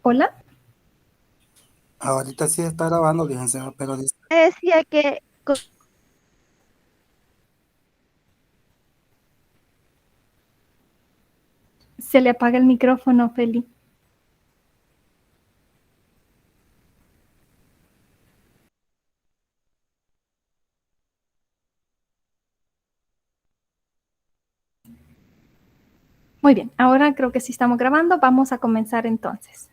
Hola, Ahorita sí está grabando, fíjense, pero decía que se le apaga el micrófono, Feli. Muy bien, ahora creo que sí estamos grabando. Vamos a comenzar entonces.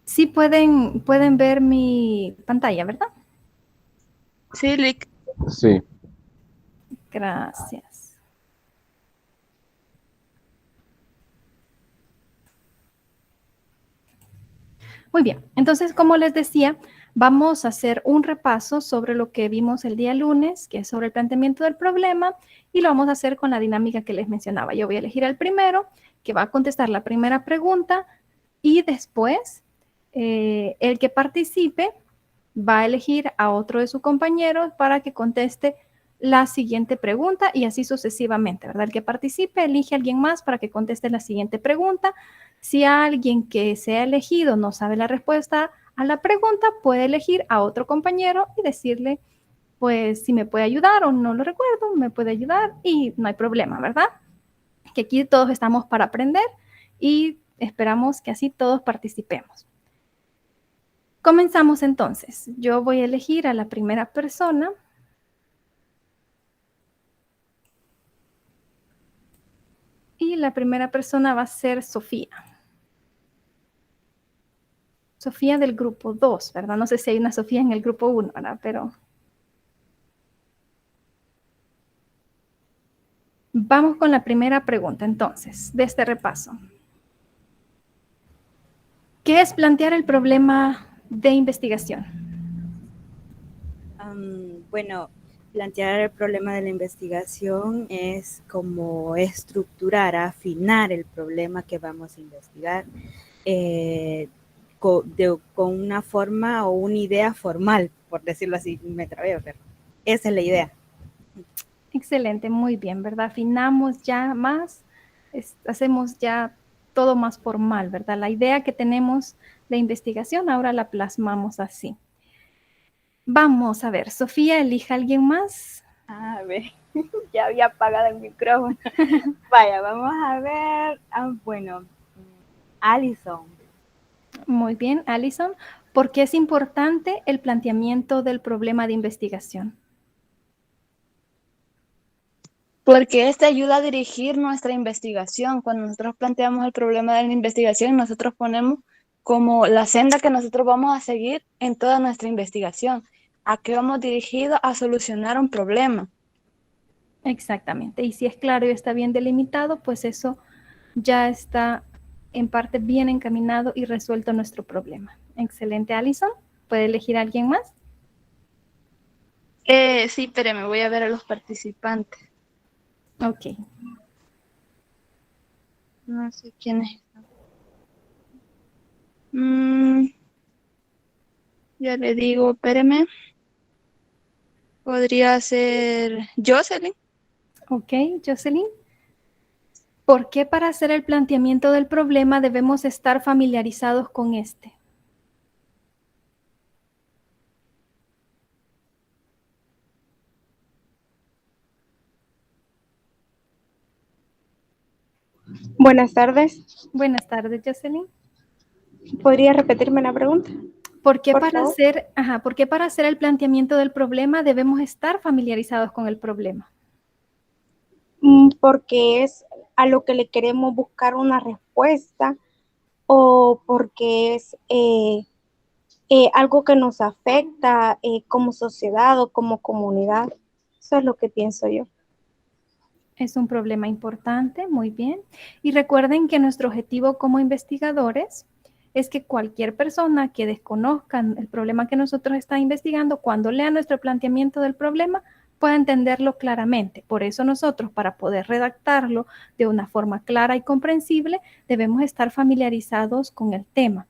Sí pueden ver mi pantalla, ¿verdad? Sí, Lick. Sí, Gracias. Muy bien, entonces como les decía, vamos a hacer un repaso sobre lo que vimos el día lunes, que es sobre el planteamiento del problema, y lo vamos a hacer con la dinámica que les mencionaba. Yo voy a elegir al primero, que va a contestar la primera pregunta, y después el que participe va a elegir a otro de sus compañeros para que conteste la siguiente pregunta y así sucesivamente, ¿verdad? El que participe elige a alguien más para que conteste la siguiente pregunta. Si alguien que sea elegido no sabe la respuesta a la pregunta, puede elegir a otro compañero y decirle, pues, si me puede ayudar o no lo recuerdo, me puede ayudar y no hay problema, ¿verdad? Que aquí todos estamos para aprender y esperamos que así todos participemos. Comenzamos entonces. Yo voy a elegir a la primera persona. Y la primera persona va a ser Sofía. Sofía del grupo 2, ¿verdad? No sé si hay una Sofía en el grupo 1, ¿verdad? Pero vamos con la primera pregunta entonces, de este repaso. ¿Qué es plantear el problema de investigación? Bueno, plantear el problema de la investigación es como estructurar, afinar el problema que vamos a investigar con una forma o una idea formal, por decirlo así, me trabé, pero esa es la idea. Excelente, muy bien, ¿verdad? Afinamos ya más, hacemos ya todo más formal, ¿verdad? La idea que tenemos de investigación ahora la plasmamos así. Vamos a ver, Sofía, elija a alguien más. A ver, ya había apagado el micrófono. Vaya, vamos a ver. Bueno, Alison. Muy bien, Alison. ¿Por qué es importante el planteamiento del problema de investigación? Porque este ayuda a dirigir nuestra investigación. Cuando nosotros planteamos el problema de la investigación, nosotros ponemos como la senda que nosotros vamos a seguir en toda nuestra investigación. ¿A qué vamos dirigidos? A solucionar un problema. Exactamente. Y si es claro y está bien delimitado, pues eso ya está en parte bien encaminado y resuelto nuestro problema. Excelente, Alison. ¿Puede elegir a alguien más? Sí, espérame, voy a ver a los participantes. Ok. No sé quiénes están. Ya le digo, espérame. Podría ser Jocelyn. Ok, Jocelyn. ¿Por qué para hacer el planteamiento del problema debemos estar familiarizados con este? Buenas tardes. Buenas tardes, Jocelyn. ¿Podría repetirme la pregunta, ¿Por qué por para favor? hacer, ¿por qué para hacer el planteamiento del problema debemos estar familiarizados con el problema? Porque es a lo que le queremos buscar una respuesta o porque es algo que nos afecta como sociedad o como comunidad. Eso es lo que pienso yo. Es un problema importante, muy bien. Y recuerden que nuestro objetivo como investigadores es que cualquier persona que desconozca el problema que nosotros estamos investigando, cuando lea nuestro planteamiento del problema, pueda entenderlo claramente. Por eso nosotros, para poder redactarlo de una forma clara y comprensible, debemos estar familiarizados con el tema.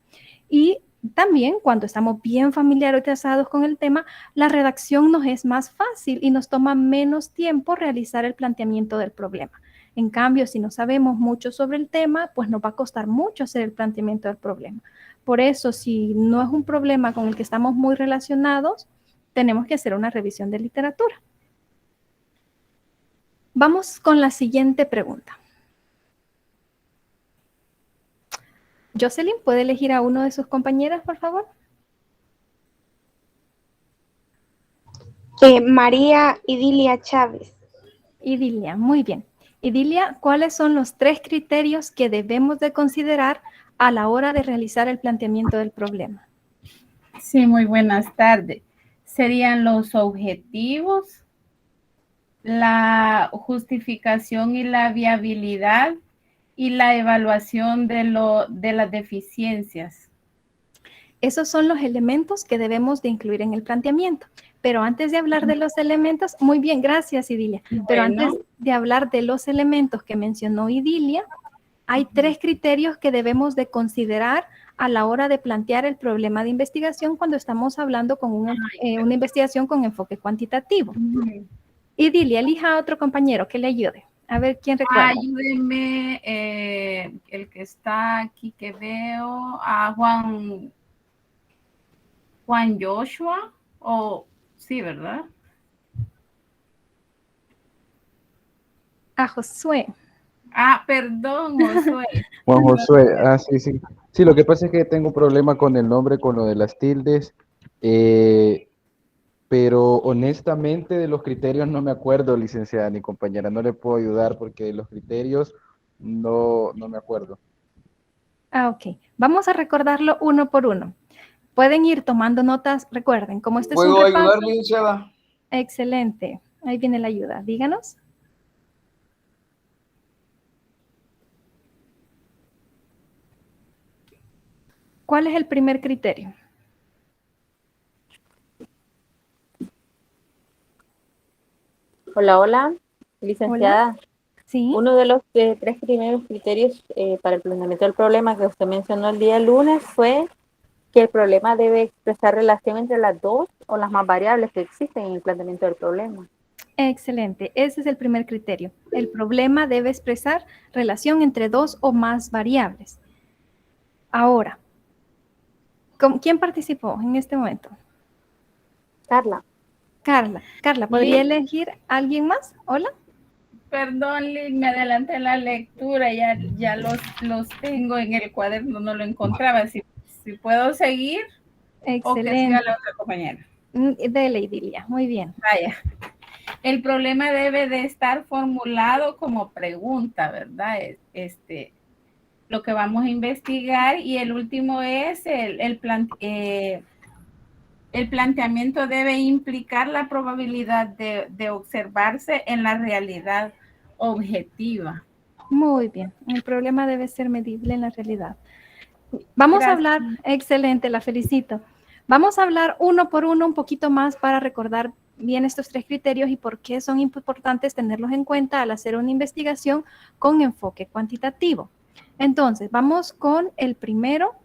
Y También, cuando estamos bien familiarizados con el tema, la redacción nos es más fácil y nos toma menos tiempo realizar el planteamiento del problema. En cambio, si no sabemos mucho sobre el tema, pues nos va a costar mucho hacer el planteamiento del problema. Por eso, si no es un problema con el que estamos muy relacionados, tenemos que hacer una revisión de literatura. Vamos con la siguiente pregunta. Jocelyn, ¿puede elegir a uno de sus compañeras, por favor? María Idilia Chávez. Idilia, muy bien. Idilia, ¿cuáles son los 3 criterios que debemos de considerar a la hora de realizar el planteamiento del problema? Sí, muy buenas tardes. Serían los objetivos, la justificación y la viabilidad y la evaluación de las deficiencias. Esos son los elementos que debemos de incluir en el planteamiento. Pero antes de hablar de los elementos, muy bien, gracias Idilia. Pero antes de hablar de los elementos que mencionó Idilia, hay 3 criterios que debemos de considerar a la hora de plantear el problema de investigación cuando estamos hablando con una investigación con enfoque cuantitativo. Idilia, elija a otro compañero que le ayude. A ver quién recuerda. Ayúdeme, el que está aquí que veo, a Juan Joshua, sí, ¿verdad? A Josué. Perdón, Josué. Juan Josué, sí, sí. Sí, lo que pasa es que tengo un problema con el nombre, con lo de las tildes, pero honestamente de los criterios no me acuerdo, licenciada ni compañera, no le puedo ayudar porque de los criterios no me acuerdo. Ok. Vamos a recordarlo uno por uno. Pueden ir tomando notas, recuerden, como este es un ¿Puedo repaso. ayudar, licenciada? Excelente. Ahí viene la ayuda. Díganos. ¿Cuál es el primer criterio? Hola, hola, licenciada. Sí. Uno de los 3 primeros criterios para el planteamiento del problema que usted mencionó el día lunes fue que el problema debe expresar relación entre las 2 o las más variables que existen en el planteamiento del problema. Excelente. Ese es el primer criterio. El problema debe expresar relación entre 2 o más variables. Ahora, ¿quién participó en este momento? Carla. Carla, ¿podría elegir a alguien más? Hola. Perdón, Liz, me adelanté en la lectura, ya los tengo en el cuaderno, no lo encontraba. Si puedo seguir. Excelente. O que siga la otra compañera. Dele, Idilia, muy bien. Vaya. El problema debe de estar formulado como pregunta, ¿verdad? Lo que vamos a investigar, y el último es el planteamiento debe implicar la probabilidad de observarse en la realidad objetiva. Muy bien. El problema debe ser medible en la realidad. Vamos a hablar, excelente, la felicito. Vamos a hablar uno por uno un poquito más para recordar bien estos 3 criterios y por qué son importantes tenerlos en cuenta al hacer una investigación con enfoque cuantitativo. Entonces, vamos con el primero,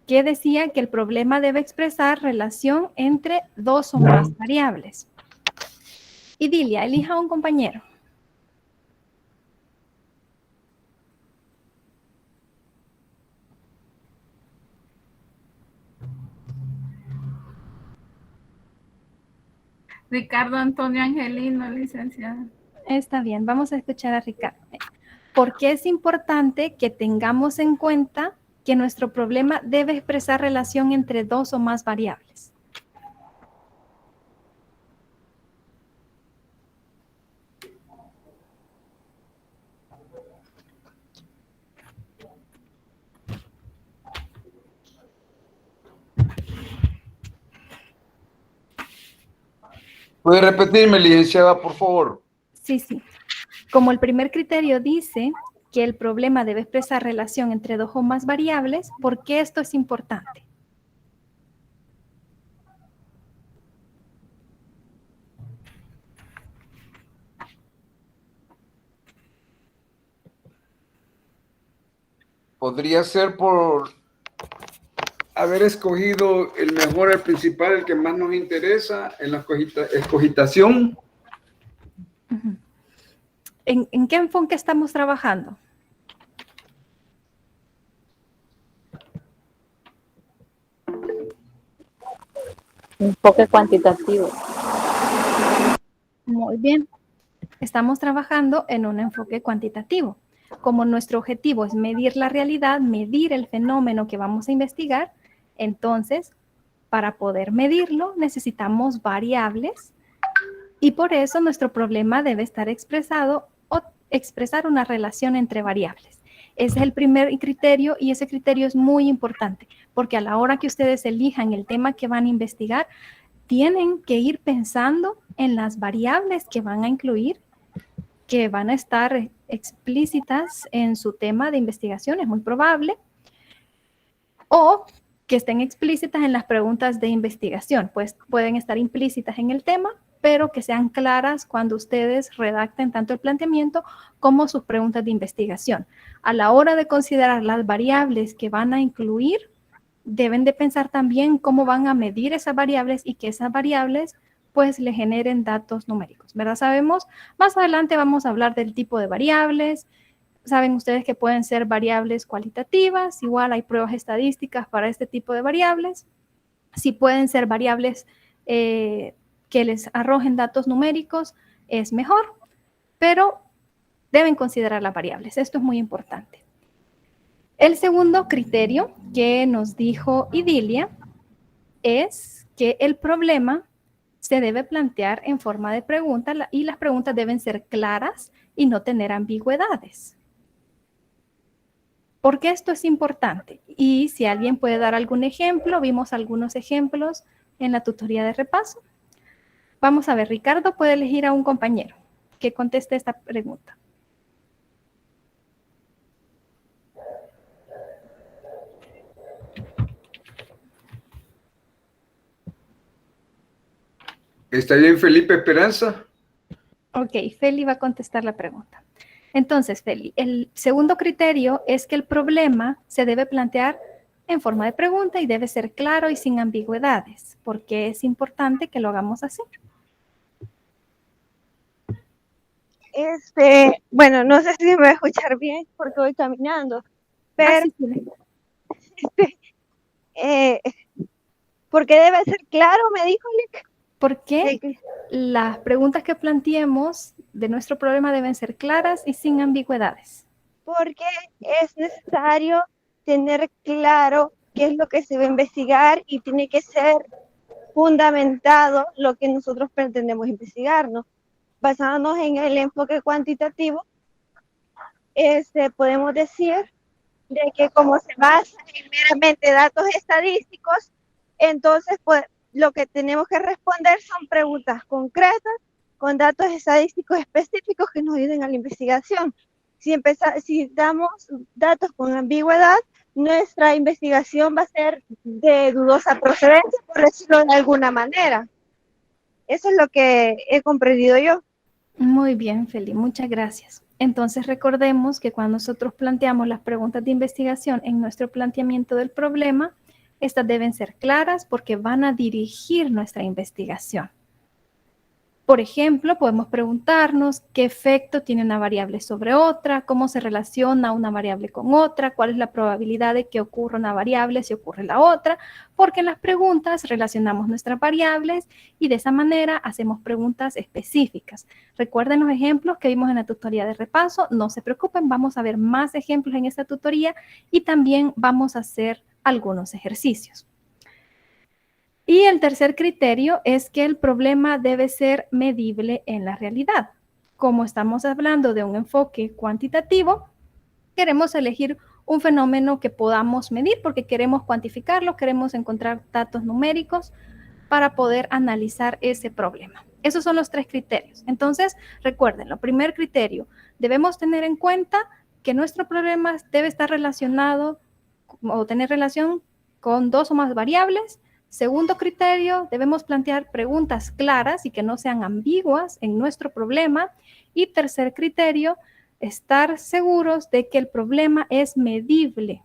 que decía que el problema debe expresar relación entre 2 o más variables. Idilia, elija a un compañero. Ricardo Antonio Angelino, licenciada. Está bien, vamos a escuchar a Ricardo. ¿Por qué es importante que tengamos en cuenta que nuestro problema debe expresar relación entre 2 o más variables? ¿Puede repetirme, licenciada, por favor? Sí, sí. Como el primer criterio dice que el problema debe expresar relación entre 2 o más variables, ¿por qué esto es importante? Podría ser por haber escogido el mejor, el principal, el que más nos interesa en la escogitación. Ujú. ¿En qué enfoque estamos trabajando? Enfoque cuantitativo. Muy bien. Estamos trabajando en un enfoque cuantitativo. Como nuestro objetivo es medir la realidad, medir el fenómeno que vamos a investigar, entonces, para poder medirlo, necesitamos variables y por eso nuestro problema debe estar expresado o expresar una relación entre variables. Ese es el primer criterio y ese criterio es muy importante porque a la hora que ustedes elijan el tema que van a investigar, tienen que ir pensando en las variables que van a incluir, que van a estar explícitas en su tema de investigación, es muy probable, o que estén explícitas en las preguntas de investigación, pues pueden estar implícitas en el tema, pero que sean claras cuando ustedes redacten tanto el planteamiento como sus preguntas de investigación. A la hora de considerar las variables que van a incluir, deben de pensar también cómo van a medir esas variables y que esas variables pues le generen datos numéricos, ¿verdad? Sabemos, más adelante vamos a hablar del tipo de variables. Saben ustedes que pueden ser variables cualitativas, igual hay pruebas estadísticas para este tipo de variables. Si pueden ser variables que les arrojen datos numéricos, es mejor, pero deben considerar las variables. Esto es muy importante. El segundo criterio que nos dijo Idilia es que el problema se debe plantear en forma de pregunta y las preguntas deben ser claras y no tener ambigüedades. ¿Por qué esto es importante? Y si alguien puede dar algún ejemplo, vimos algunos ejemplos en la tutoría de repaso. Vamos a ver, Ricardo puede elegir a un compañero que conteste esta pregunta. ¿Está bien Felipe Esperanza? Ok, Feli va a contestar la pregunta. Entonces, Feli, el segundo criterio es que el problema se debe plantear en forma de pregunta y debe ser claro y sin ambigüedades, porque es importante que lo hagamos así. Bueno, no sé si me va a escuchar bien porque voy caminando, pero porque debe ser claro, me dijo Lick. Porque las preguntas que planteemos de nuestro problema deben ser claras y sin ambigüedades. Porque es necesario tener claro qué es lo que se va a investigar y tiene que ser fundamentado lo que nosotros pretendemos investigar, ¿no? Basándonos en el enfoque cuantitativo, podemos decir de que como se basa en meramente datos estadísticos, entonces pues lo que tenemos que responder son preguntas concretas con datos estadísticos específicos que nos ayuden a la investigación. Si damos datos con ambigüedad, nuestra investigación va a ser de dudosa procedencia, por decirlo de alguna manera. Eso es lo que he comprendido yo. Muy bien, Feli, muchas gracias. Entonces recordemos que cuando nosotros planteamos las preguntas de investigación en nuestro planteamiento del problema, estas deben ser claras porque van a dirigir nuestra investigación. Por ejemplo, podemos preguntarnos qué efecto tiene una variable sobre otra, cómo se relaciona una variable con otra, cuál es la probabilidad de que ocurra una variable si ocurre la otra, porque en las preguntas relacionamos nuestras variables y de esa manera hacemos preguntas específicas. Recuerden los ejemplos que vimos en la tutoría de repaso, no se preocupen, vamos a ver más ejemplos en esta tutoría y también vamos a hacer algunos ejercicios. Y el tercer criterio es que el problema debe ser medible en la realidad. Como estamos hablando de un enfoque cuantitativo, queremos elegir un fenómeno que podamos medir porque queremos cuantificarlo, queremos encontrar datos numéricos para poder analizar ese problema. Esos son los tres criterios. Entonces, recuerden, el primer criterio, debemos tener en cuenta que nuestro problema debe estar relacionado o tener relación con dos o más variables. Segundo criterio, debemos plantear preguntas claras y que no sean ambiguas en nuestro problema. Y tercer criterio, estar seguros de que el problema es medible.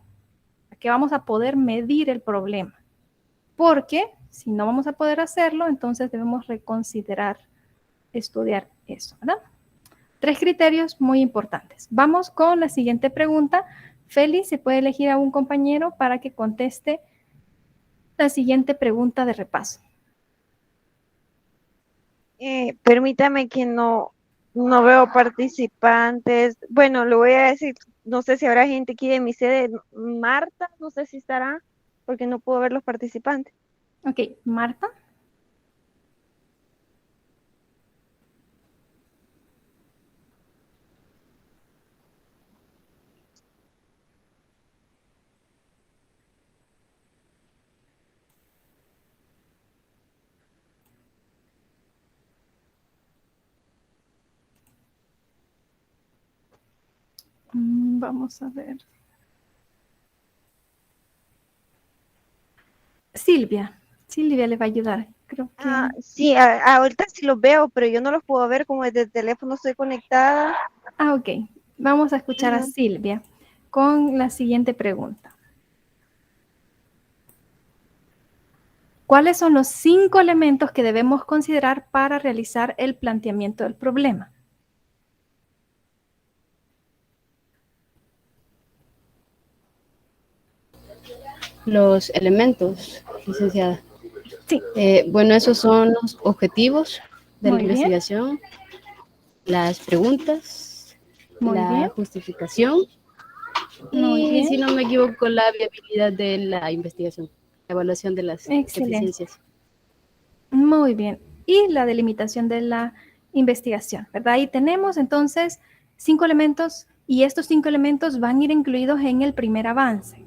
que vamos a poder medir el problema. Porque si no vamos a poder hacerlo, entonces debemos reconsiderar estudiar eso, ¿verdad? 3 criterios muy importantes. Vamos con la siguiente pregunta. Feli, ¿se puede elegir a un compañero para que conteste la siguiente pregunta de repaso? Permítame que no veo participantes. Bueno, lo voy a decir, no sé si habrá gente aquí de mi sede. Marta, no sé si estará, porque no puedo ver los participantes. Ok, Marta. Vamos a ver. Silvia le va a ayudar. Creo que... Sí, ahorita sí los veo, pero yo no los puedo ver como desde el teléfono estoy conectada. Ok. Vamos a escuchar a Silvia con la siguiente pregunta. ¿Cuáles son los 5 elementos que debemos considerar para realizar el planteamiento del problema? Los elementos, licenciada. Sí. Bueno, esos son los objetivos de Muy la bien. investigación, las preguntas, Muy la bien. justificación Muy y, bien. si no me equivoco, la viabilidad de la investigación, la evaluación de las Excelente. eficiencias. Muy bien. Y la delimitación de la investigación, ¿verdad? Ahí tenemos entonces 5 elementos y estos 5 elementos van a ir incluidos en el primer avance.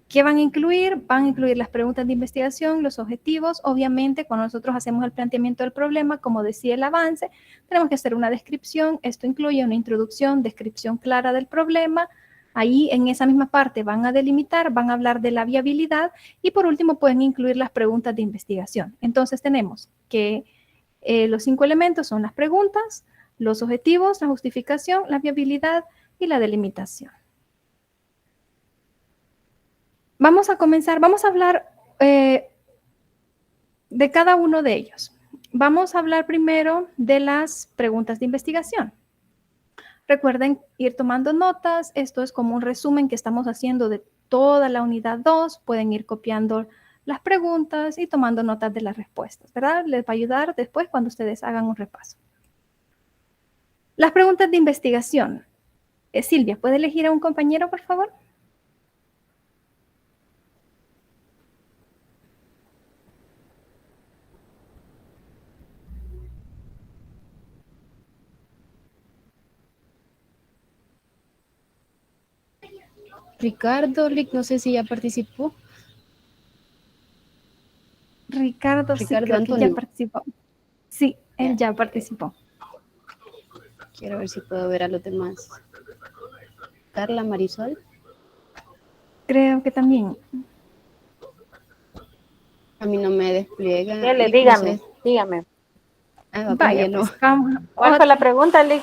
¿Qué van a incluir? Van a incluir las preguntas de investigación, los objetivos. Obviamente, cuando nosotros hacemos el planteamiento del problema, como decía el avance, tenemos que hacer una descripción. Esto incluye una introducción, descripción clara del problema. Ahí, en esa misma parte, van a delimitar, van a hablar de la viabilidad y, por último, pueden incluir las preguntas de investigación. Entonces, tenemos que los 5 elementos son las preguntas, los objetivos, la justificación, la viabilidad y la delimitación. Vamos a comenzar, vamos a hablar de cada uno de ellos. Vamos a hablar primero de las preguntas de investigación. Recuerden ir tomando notas, esto es como un resumen que estamos haciendo de toda la unidad 2, pueden ir copiando las preguntas y tomando notas de las respuestas, ¿verdad? Les va a ayudar después cuando ustedes hagan un repaso. Las preguntas de investigación. Silvia, ¿puede elegir a un compañero, por favor? Ricardo, no sé si ya participó. Ricardo, sí, creo que ya participó. Sí, él ya participó. Quiero ver si puedo ver a los demás. Carla, Marisol. Creo que también. A mí no me despliega. Dele, dígame. Vaya, no. pues, vamos. ¿Cuál fue la pregunta, Lick?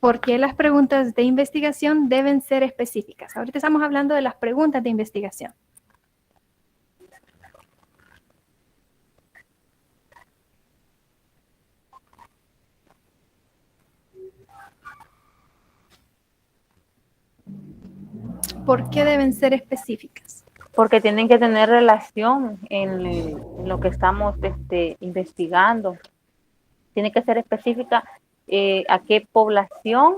¿Por qué las preguntas de investigación deben ser específicas? Ahorita estamos hablando de las preguntas de investigación. ¿Por qué deben ser específicas? Porque tienen que tener relación en lo que estamos investigando. Tiene que ser específica a qué población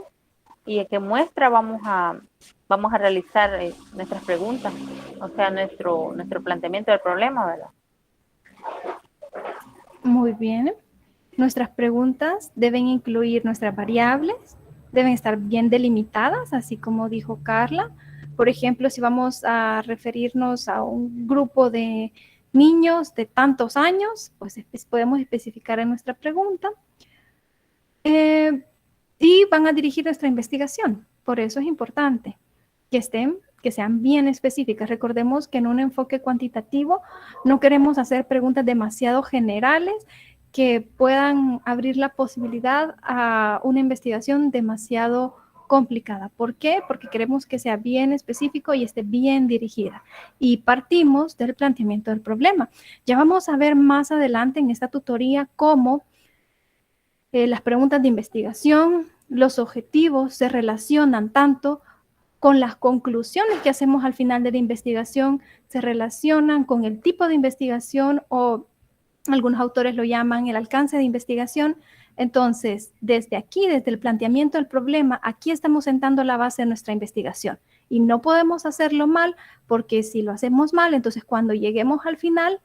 y a qué muestra vamos a realizar nuestras preguntas, o sea, nuestro planteamiento del problema, ¿verdad? Muy bien. Nuestras preguntas deben incluir nuestras variables, deben estar bien delimitadas, así como dijo Carla. Por ejemplo, si vamos a referirnos a un grupo de niños de tantos años, pues podemos especificar en nuestra pregunta. Y van a dirigir nuestra investigación. Por eso es importante que sean bien específicas. Recordemos que en un enfoque cuantitativo no queremos hacer preguntas demasiado generales que puedan abrir la posibilidad a una investigación demasiado complicada. ¿Por qué? Porque queremos que sea bien específico y esté bien dirigida. Y partimos del planteamiento del problema. Ya vamos a ver más adelante en esta tutoría cómo las preguntas de investigación, los objetivos se relacionan tanto con las conclusiones que hacemos al final de la investigación, se relacionan con el tipo de investigación o algunos autores lo llaman el alcance de investigación. Entonces, desde aquí, desde el planteamiento del problema, aquí estamos sentando la base de nuestra investigación. Y no podemos hacerlo mal, porque si lo hacemos mal, entonces cuando lleguemos al final,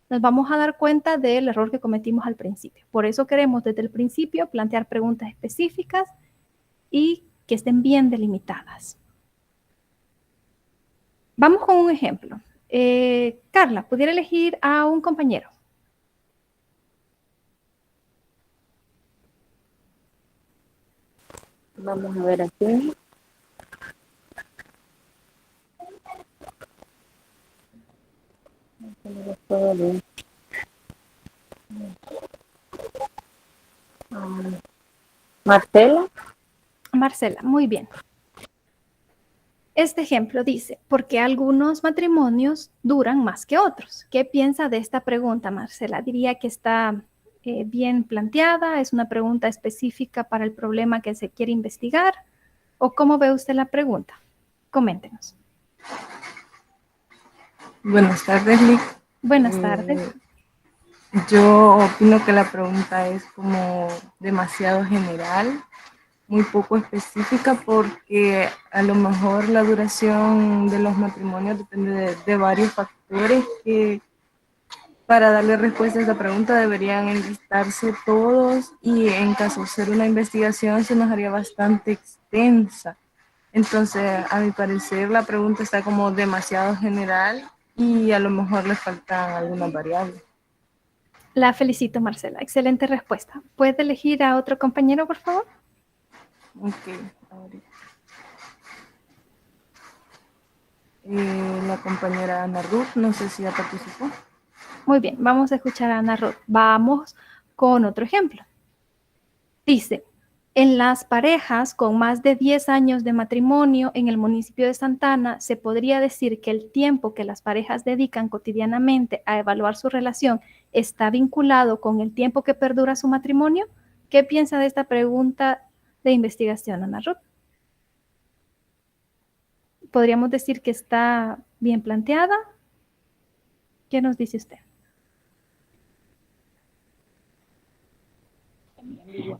nos vamos a dar cuenta del error que cometimos al principio. Por eso queremos desde el principio plantear preguntas específicas y que estén bien delimitadas. Vamos con un ejemplo. Carla, ¿pudiera elegir a un compañero? Vamos a ver aquí. Marcela. Marcela, muy bien. Este ejemplo dice, ¿por qué algunos matrimonios duran más que otros? ¿Qué piensa de esta pregunta, Marcela? ¿Diría que está bien planteada? ¿Es una pregunta específica para el problema que se quiere investigar? ¿O cómo ve usted la pregunta? Coméntenos. Buenas tardes, Lick. Buenas tardes. Yo opino que la pregunta es como demasiado general, muy poco específica, porque a lo mejor la duración de los matrimonios depende de varios factores que para darle respuesta a esta pregunta deberían enlistarse todos, y en caso de ser una investigación se nos haría bastante extensa. Entonces, a mi parecer, la pregunta está como demasiado general y a lo mejor le faltan algunas variables. La felicito, Marcela. Excelente respuesta. ¿Puede elegir a otro compañero, por favor? Ok, ahorita. La compañera Ana Ruth, no sé si ya participó. Muy bien, vamos a escuchar a Ana Ruth. Vamos con otro ejemplo. Dice, en las parejas con más de 10 años de matrimonio en el municipio de Santa Ana, se podría decir que el tiempo que las parejas dedican cotidianamente a evaluar su relación está vinculado con el tiempo que perdura su matrimonio. ¿Qué piensa de esta pregunta de investigación, Ana Ruth? ¿Podríamos decir que está bien planteada? ¿Qué nos dice usted?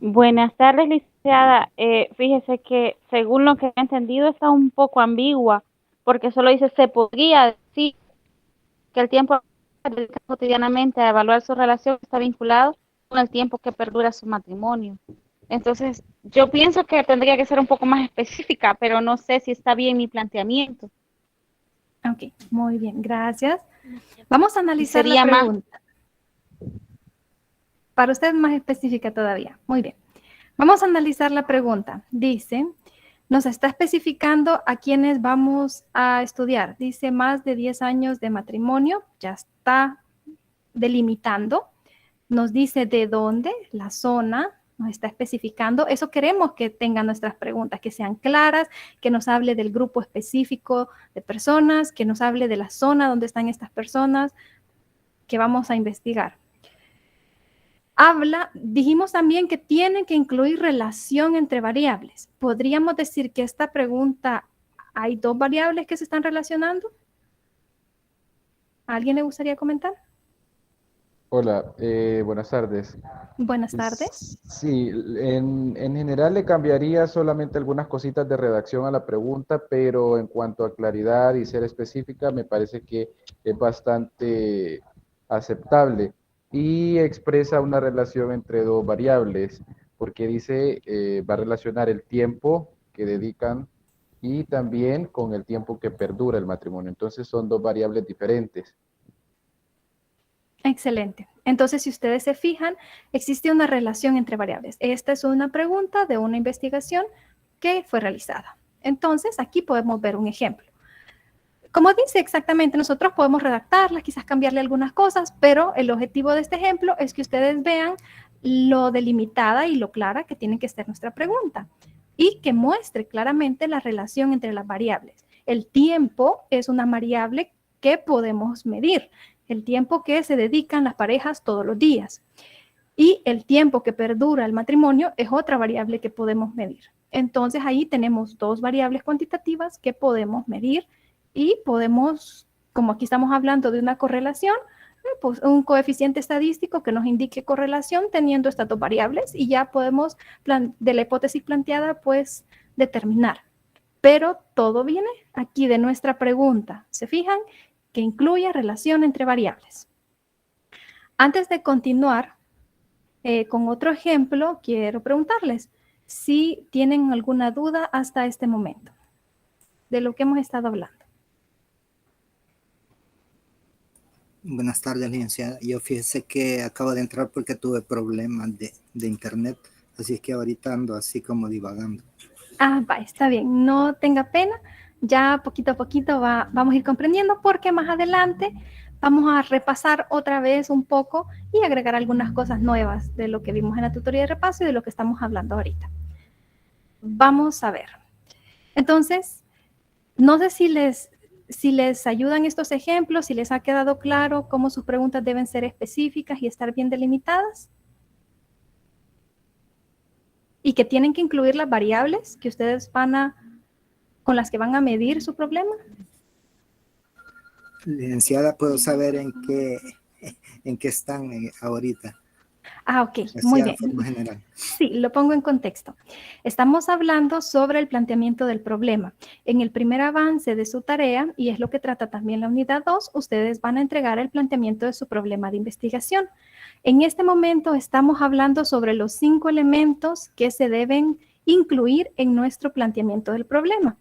Buenas tardes, licenciada. Fíjese que según lo que he entendido está un poco ambigua, porque solo dice se podría decir que el tiempo dedicado cotidianamente a evaluar su relación está vinculado con el tiempo que perdura su matrimonio. Entonces, yo pienso que tendría que ser un poco más específica, pero no sé si está bien mi planteamiento. Ok, muy bien, gracias. Vamos a analizar la pregunta. Para usted más específica todavía. Muy bien. Vamos a analizar la pregunta. Dice, nos está especificando a quienes vamos a estudiar. Dice más de 10 años de matrimonio. Ya está delimitando. Nos dice de dónde, la zona, nos está especificando. Eso queremos que tengan nuestras preguntas, que sean claras, que nos hable del grupo específico de personas, que nos hable de la zona donde están estas personas que vamos a investigar. Dijimos también que tiene que incluir relación entre variables. ¿Podríamos decir que esta pregunta hay dos variables que se están relacionando? ¿A alguien le gustaría comentar? Hola, buenas tardes. Buenas tardes. Sí, en general le cambiaría solamente algunas cositas de redacción a la pregunta, pero en cuanto a claridad y ser específica, me parece que es bastante aceptable y expresa una relación entre dos variables, porque dice va a relacionar el tiempo que dedican y también con el tiempo que perdura el matrimonio. Entonces son dos variables diferentes. Excelente. Entonces, si ustedes se fijan, existe una relación entre variables. Esta es una pregunta de una investigación que fue realizada. Entonces, aquí podemos ver un ejemplo. Como dice exactamente, nosotros podemos redactarla, quizás cambiarle algunas cosas, pero el objetivo de este ejemplo es que ustedes vean lo delimitada y lo clara que tiene que ser nuestra pregunta. y que muestre claramente la relación entre las variables. El tiempo es una variable que podemos medir, el tiempo que se dedican las parejas todos los días. Y el tiempo que perdura el matrimonio es otra variable que podemos medir. Entonces ahí tenemos dos variables cuantitativas que podemos medir y podemos, como aquí estamos hablando de una correlación, pues un coeficiente estadístico que nos indique correlación teniendo estas dos variables y ya podemos, de la hipótesis planteada, pues determinar. Pero todo viene aquí de nuestra pregunta. ¿Se fijan? Que incluye relación entre variables. Antes de continuar con otro ejemplo, quiero preguntarles si tienen alguna duda hasta este momento de lo que hemos estado hablando. Buenas tardes, licenciada. Yo fíjese que acabo de entrar porque tuve problemas de internet, así es que ahorita ando así como divagando. Ah, va, está bien, no tenga pena, ya poquito a poquito vamos a ir comprendiendo porque más adelante vamos a repasar otra vez un poco y agregar algunas cosas nuevas de lo que vimos en la tutoría de repaso y de lo que estamos hablando ahorita. Vamos a ver. Entonces, no sé si les ayudan estos ejemplos, si les ha quedado claro cómo sus preguntas deben ser específicas y estar bien delimitadas. Y que tienen que incluir las variables que ustedes con las que van a medir su problema. Licenciada, ¿puedo saber en qué están ahorita? Ah, ok, Así muy a bien. forma general. Sí, lo pongo en contexto. Estamos hablando sobre el planteamiento del problema. En el primer avance de su tarea, y es lo que trata también la unidad 2, ustedes van a entregar el planteamiento de su problema de investigación. En este momento estamos hablando sobre los 5 elementos que se deben incluir en nuestro planteamiento del problema.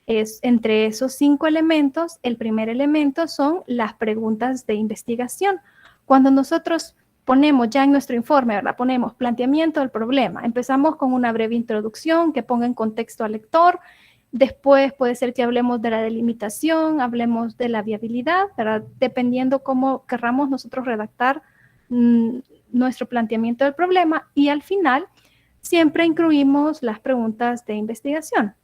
Entre esos 5 elementos, el primer elemento son las preguntas de investigación. Cuando nosotros ponemos ya en nuestro informe, ¿verdad? Ponemos planteamiento del problema. Empezamos con una breve introducción que ponga en contexto al lector. Después puede ser que hablemos de la delimitación, hablemos de la viabilidad, ¿verdad? Dependiendo cómo querramos nosotros redactar nuestro planteamiento del problema. Y al final siempre incluimos las preguntas de investigación.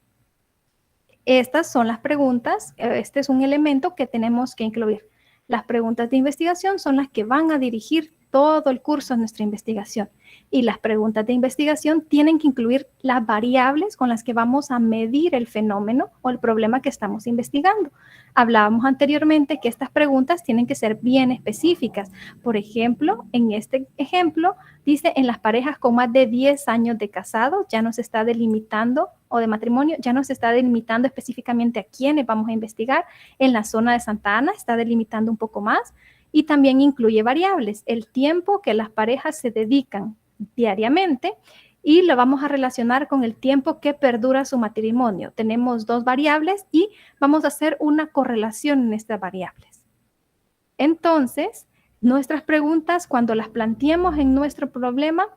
Estas son las preguntas, este es un elemento que tenemos que incluir. Las preguntas de investigación son las que van a dirigir todo el curso de nuestra investigación. Y las preguntas de investigación tienen que incluir las variables con las que vamos a medir el fenómeno o el problema que estamos investigando. Hablábamos anteriormente que estas preguntas tienen que ser bien específicas. Por ejemplo, en este ejemplo, dice en las parejas con más de 10 años de casado, ya nos está delimitando, o de matrimonio, ya nos está delimitando específicamente a quiénes vamos a investigar. En la zona de Santa Ana está delimitando un poco más y también incluye variables, el tiempo que las parejas se dedican diariamente y lo vamos a relacionar con el tiempo que perdura su matrimonio. Tenemos 2 variables y vamos a hacer una correlación en estas variables. Entonces, nuestras preguntas, cuando las planteemos en nuestro problema,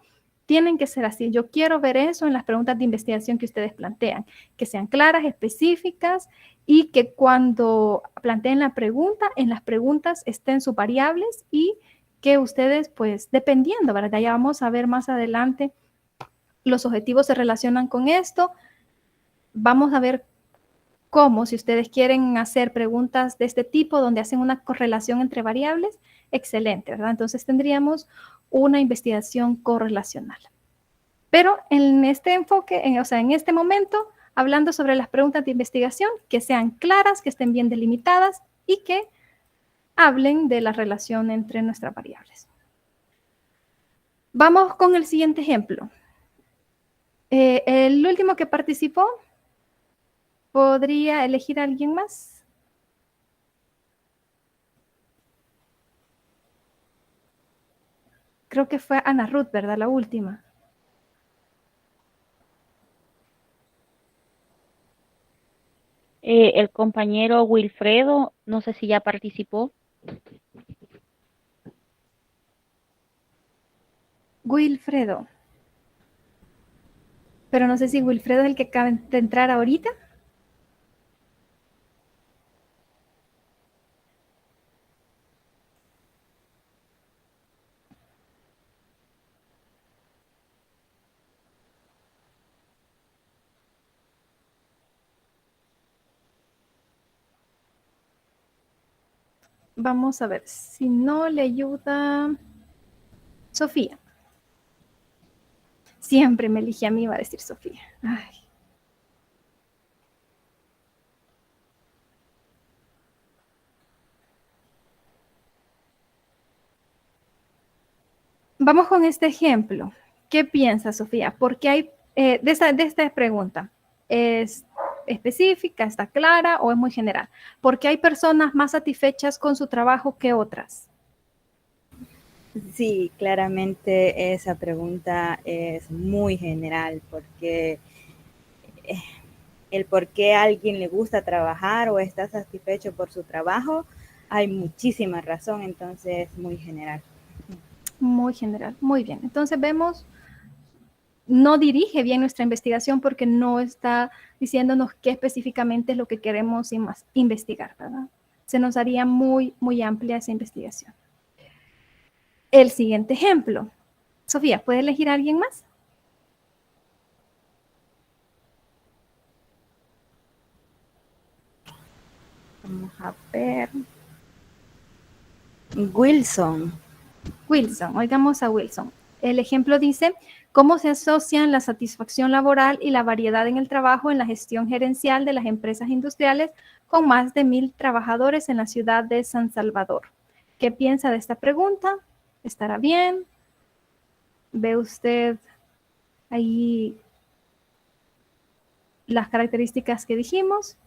tienen que ser así. Yo quiero ver eso en las preguntas de investigación que ustedes plantean, que sean claras, específicas y que cuando planteen la pregunta, en las preguntas estén sus variables y que ustedes, pues, dependiendo, ¿verdad? Ya vamos a ver más adelante, los objetivos se relacionan con esto. Vamos a ver cómo, si ustedes quieren hacer preguntas de este tipo, donde hacen una correlación entre variables, excelente, ¿verdad? Entonces tendríamos una investigación correlacional. Pero en este enfoque, en este momento, hablando sobre las preguntas de investigación, que sean claras, que estén bien delimitadas y que hablen de la relación entre nuestras variables. Vamos con el siguiente ejemplo. El último que participó, ¿podría elegir a alguien más? Creo que fue Ana Ruth, ¿verdad? La última. El compañero Wilfredo, no sé si ya participó. Wilfredo. Pero no sé si Wilfredo es el que acaba de entrar ahorita. Vamos a ver, si no le ayuda Sofía. Siempre me elige a mí, va a decir Sofía. Ay. Vamos con este ejemplo. ¿Qué piensa Sofía? Porque hay, de esta pregunta, ¿es específica, está clara o es muy general? Porque hay personas más satisfechas con su trabajo que otras. Sí, claramente esa pregunta es muy general porque el por qué a alguien le gusta trabajar o está satisfecho por su trabajo, hay muchísima razón, entonces es muy general. Muy general, muy bien. Entonces vemos, no dirige bien nuestra investigación porque no está diciéndonos qué específicamente es lo que queremos investigar, ¿verdad? Se nos haría muy, muy amplia esa investigación. El siguiente ejemplo. Sofía, ¿puede elegir a alguien más? Vamos a ver. Wilson. Wilson, oigamos a Wilson. El ejemplo dice, ¿cómo se asocian la satisfacción laboral y la variedad en el trabajo en la gestión gerencial de las empresas industriales con más de 1,000 trabajadores en la ciudad de San Salvador? ¿Qué piensa de esta pregunta? ¿Estará bien? ¿Ve usted ahí las características que dijimos?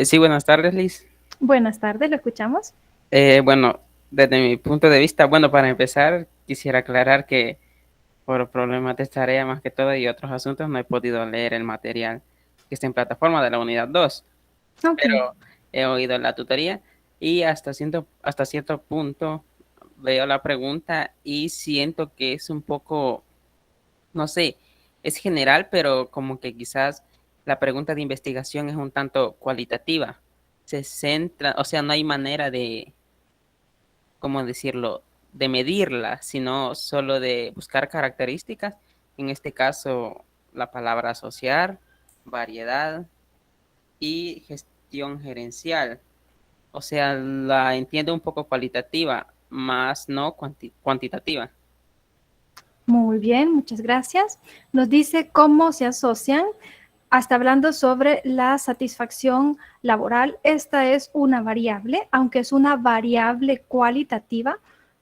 Sí, buenas tardes, Liz. Buenas tardes, ¿lo escuchamos? Bueno, desde mi punto de vista, bueno, para empezar, quisiera aclarar que por problemas de tarea más que todo y otros asuntos no he podido leer el material que está en plataforma de la unidad 2, Okay. pero he oído la tutoría y hasta cierto punto veo la pregunta y siento que es un poco, no sé, es general, pero como que quizás la pregunta de investigación es un tanto cualitativa. Se centra, o sea, no hay manera de, ¿cómo decirlo?, de medirla, sino solo de buscar características. En este caso, la palabra asociar, variedad y gestión gerencial. O sea, la entiendo un poco cualitativa, más no cuantitativa. Muy bien, muchas gracias. Nos dice cómo se asocian, hasta hablando sobre la satisfacción laboral. Esta es una variable, aunque es una variable cualitativa,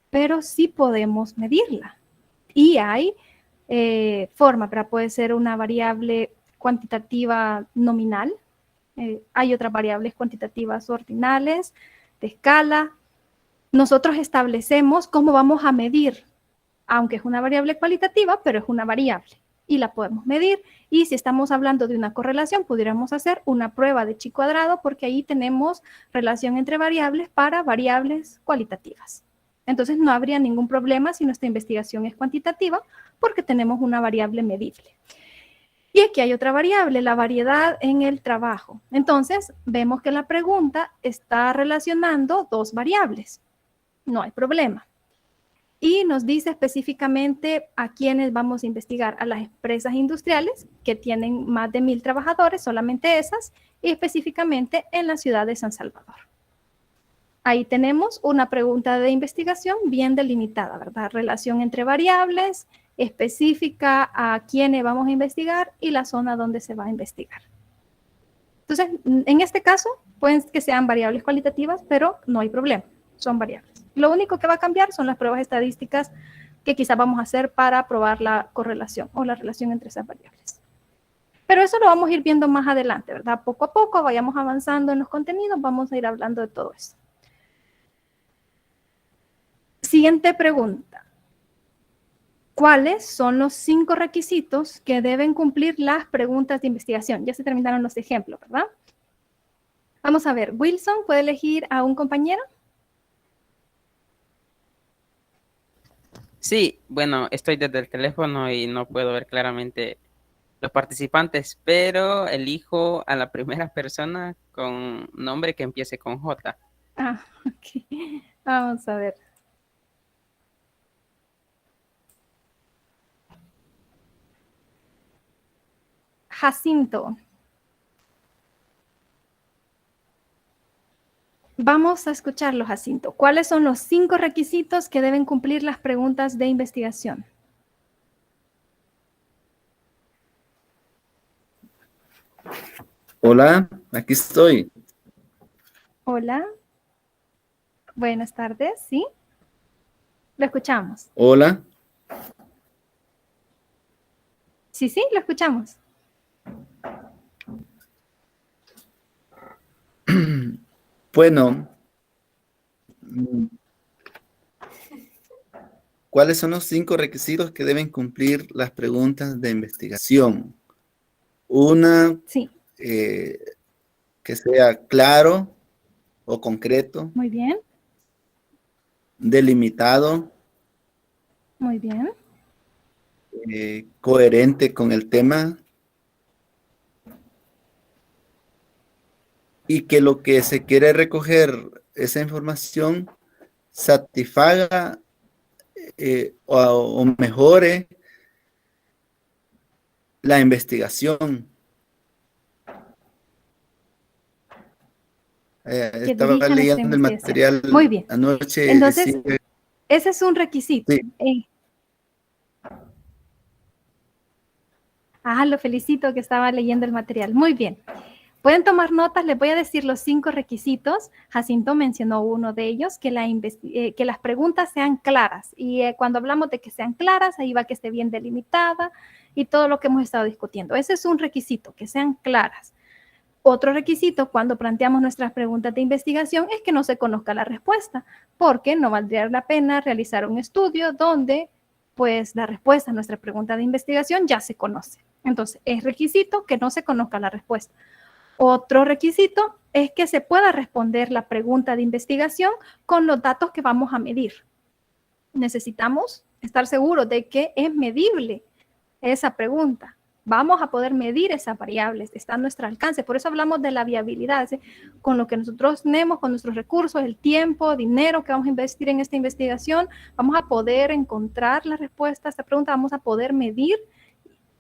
pero sí podemos medirla. Y hay forma, pero puede ser una variable cuantitativa nominal. Hay otras variables cuantitativas ordinales, de escala. Nosotros establecemos cómo vamos a medir, aunque es una variable cualitativa, pero es una variable y la podemos medir. Y si estamos hablando de una correlación, pudiéramos hacer una prueba de chi cuadrado porque ahí tenemos relación entre variables para variables cualitativas. Entonces no habría ningún problema si nuestra investigación es cuantitativa porque tenemos una variable medible. Y aquí hay otra variable, la variedad en el trabajo. Entonces vemos que la pregunta está relacionando dos variables. No hay problema. Y nos dice específicamente a quiénes vamos a investigar, a las empresas industriales que tienen más de 1,000 trabajadores, solamente esas, y específicamente en la ciudad de San Salvador. Ahí tenemos una pregunta de investigación bien delimitada, ¿verdad? Relación entre variables, específica a quiénes vamos a investigar y la zona donde se va a investigar. Entonces, en este caso, pueden que sean variables cualitativas, pero no hay problema, son variables. Lo único que va a cambiar son las pruebas estadísticas que quizás vamos a hacer para probar la correlación o la relación entre esas variables. Pero eso lo vamos a ir viendo más adelante, ¿verdad? Poco a poco vayamos avanzando en los contenidos, vamos a ir hablando de todo eso. Siguiente pregunta. ¿Cuáles son los 5 requisitos que deben cumplir las preguntas de investigación? Ya se terminaron los ejemplos, ¿verdad? Vamos a ver, Wilson, ¿puede elegir a un compañero? Sí, bueno, estoy desde el teléfono y no puedo ver claramente los participantes, pero elijo a la primera persona con nombre que empiece con J. Ah, ok. Vamos a ver. Jacinto. Vamos a escucharlo, Jacinto. ¿Cuáles son los 5 requisitos que deben cumplir las preguntas de investigación? Hola, aquí estoy. Hola. Buenas tardes, ¿sí? Lo escuchamos. Hola. Sí, sí, lo escuchamos. Bueno, ¿cuáles son los 5 requisitos que deben cumplir las preguntas de investigación? Una, sí. Que sea claro o concreto. Muy bien. Delimitado. Muy bien. Coherente con el tema. Y que lo que se quiere recoger, esa información, satisfaga o mejore la investigación. Estaba leyendo el material muy bien. anoche. Entonces, sí. ese es un requisito. Sí. Lo felicito que estaba leyendo el material. Muy bien. Pueden tomar notas, les voy a decir los 5 requisitos. Jacinto mencionó uno de ellos, que las preguntas sean claras. Y cuando hablamos de que sean claras, ahí va que esté bien delimitada y todo lo que hemos estado discutiendo. Ese es un requisito, que sean claras. Otro requisito cuando planteamos nuestras preguntas de investigación es que no se conozca la respuesta, porque no valdría la pena realizar un estudio donde pues la respuesta a nuestra pregunta de investigación ya se conoce. Entonces, es requisito que no se conozca la respuesta. Otro requisito es que se pueda responder la pregunta de investigación con los datos que vamos a medir. Necesitamos estar seguros de que es medible esa pregunta. Vamos a poder medir esas variables, está a nuestro alcance. Por eso hablamos de la viabilidad, ¿sí? Con lo que nosotros tenemos, con nuestros recursos, el tiempo, dinero que vamos a invertir en esta investigación, vamos a poder encontrar la respuesta a esta pregunta, vamos a poder medir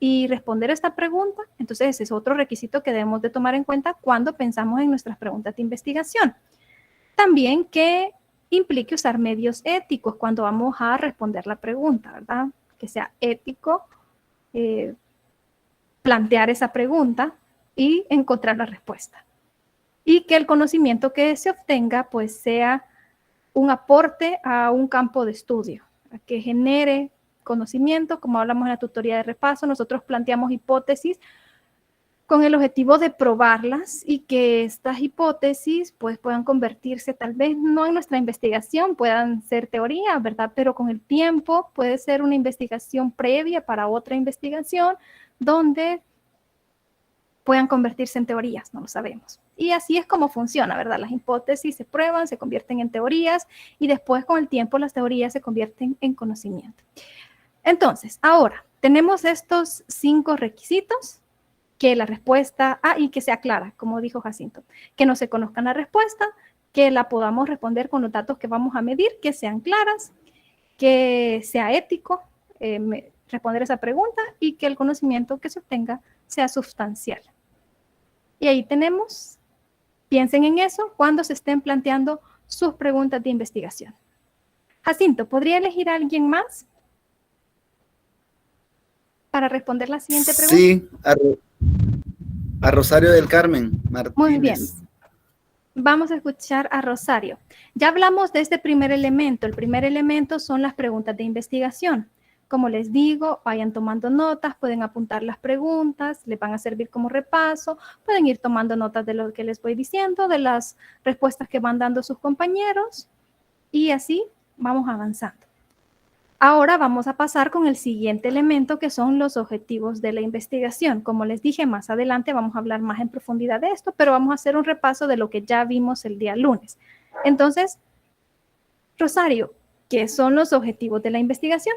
y responder esta pregunta. Entonces, ese es otro requisito que debemos de tomar en cuenta cuando pensamos en nuestras preguntas de investigación. También que implique usar medios éticos cuando vamos a responder la pregunta, ¿verdad? Que sea ético, plantear esa pregunta y encontrar la respuesta. Y que el conocimiento que se obtenga pues sea un aporte a un campo de estudio, que genere conocimiento, como hablamos en la tutoría de repaso, nosotros planteamos hipótesis con el objetivo de probarlas y que estas hipótesis pues puedan convertirse tal vez no en nuestra investigación, puedan ser teoría, ¿verdad? Pero con el tiempo puede ser una investigación previa para otra investigación donde puedan convertirse en teorías, no lo sabemos. Y así es como funciona, ¿verdad? Las hipótesis se prueban, se convierten en teorías y después con el tiempo las teorías se convierten en conocimiento. Entonces, ahora tenemos estos 5 requisitos, que la respuesta, y que sea clara, como dijo Jacinto, que no se conozcan la respuesta, que la podamos responder con los datos que vamos a medir, que sean claras, que sea ético responder esa pregunta y que el conocimiento que se obtenga sea sustancial. Y ahí tenemos, piensen en eso cuando se estén planteando sus preguntas de investigación. Jacinto, ¿podría elegir a alguien más para responder la siguiente pregunta? Sí, a Rosario del Carmen Martínez. Muy bien. Vamos a escuchar a Rosario. Ya hablamos de este primer elemento. El primer elemento son las preguntas de investigación. Como les digo, vayan tomando notas, pueden apuntar las preguntas, les van a servir como repaso, pueden ir tomando notas de lo que les voy diciendo, de las respuestas que van dando sus compañeros y así vamos avanzando. Ahora vamos a pasar con el siguiente elemento que son los objetivos de la investigación. Como les dije, más adelante vamos a hablar más en profundidad de esto, pero vamos a hacer un repaso de lo que ya vimos el día lunes. Entonces, Rosario, ¿qué son los objetivos de la investigación?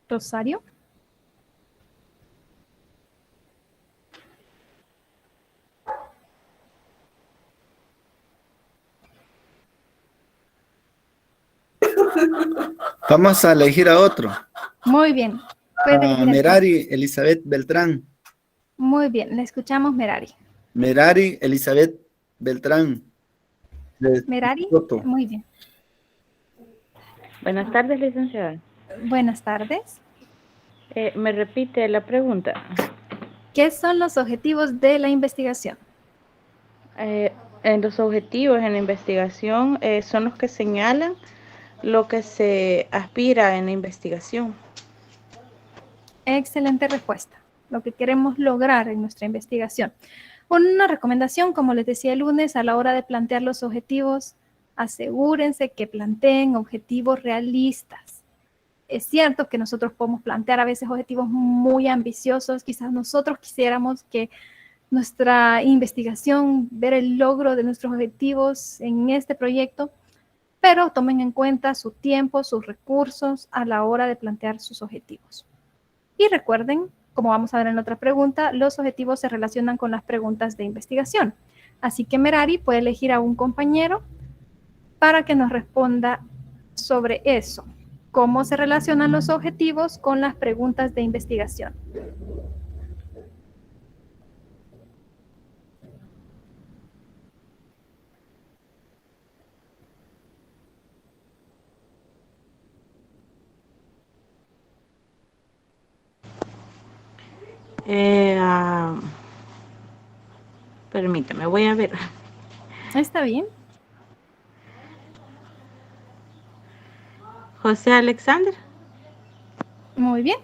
Rosario. Vamos a elegir a otro. Muy bien. Puede elegir el- Merari Elizabeth Beltrán. Muy bien, le escuchamos, Merari. Merari Elizabeth Beltrán. de Merari, Soto. muy bien. Buenas tardes, licenciada. Buenas tardes. ¿Me repite la pregunta? ¿Qué son los objetivos de la investigación? En los objetivos en la investigación son los que señalan lo que se aspira en la investigación. Excelente respuesta. Lo que queremos lograr en nuestra investigación. Una recomendación, como les decía el lunes, a la hora de plantear los objetivos, asegúrense que planteen objetivos realistas. Es cierto que nosotros podemos plantear a veces objetivos muy ambiciosos. Quizás nosotros quisiéramos que nuestra investigación, ver el logro de nuestros objetivos en este proyecto, pero tomen en cuenta su tiempo, sus recursos a la hora de plantear sus objetivos. Y recuerden, como vamos a ver en la otra pregunta, los objetivos se relacionan con las preguntas de investigación. Así que Merari puede elegir a un compañero para que nos responda sobre eso. ¿Cómo se relacionan los objetivos con las preguntas de investigación? Permítame, voy a ver. Está bien. José Alexander. Muy bien.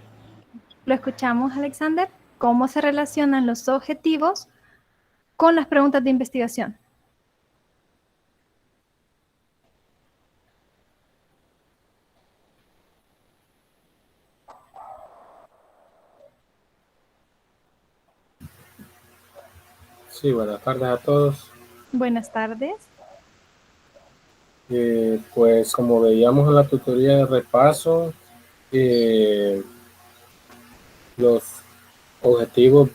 Lo escuchamos, Alexander. ¿Cómo se relacionan los objetivos con las preguntas de investigación? Sí, buenas tardes a todos. Buenas tardes. Pues como veíamos en la tutoría de repaso, los objetivos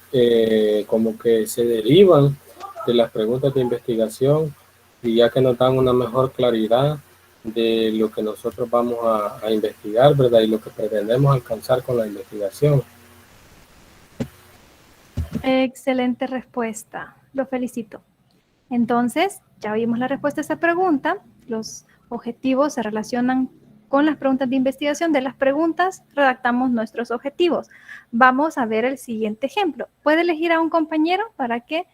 como que se derivan de las preguntas de investigación y ya que nos dan una mejor claridad de lo que nosotros vamos a investigar, ¿verdad? Y lo que pretendemos alcanzar con la investigación. Excelente respuesta. Lo felicito. Entonces, ya vimos la respuesta a esta pregunta. Los objetivos se relacionan con las preguntas de investigación. De las preguntas redactamos nuestros objetivos. Vamos a ver el siguiente ejemplo. ¿Puede elegir a un compañero para que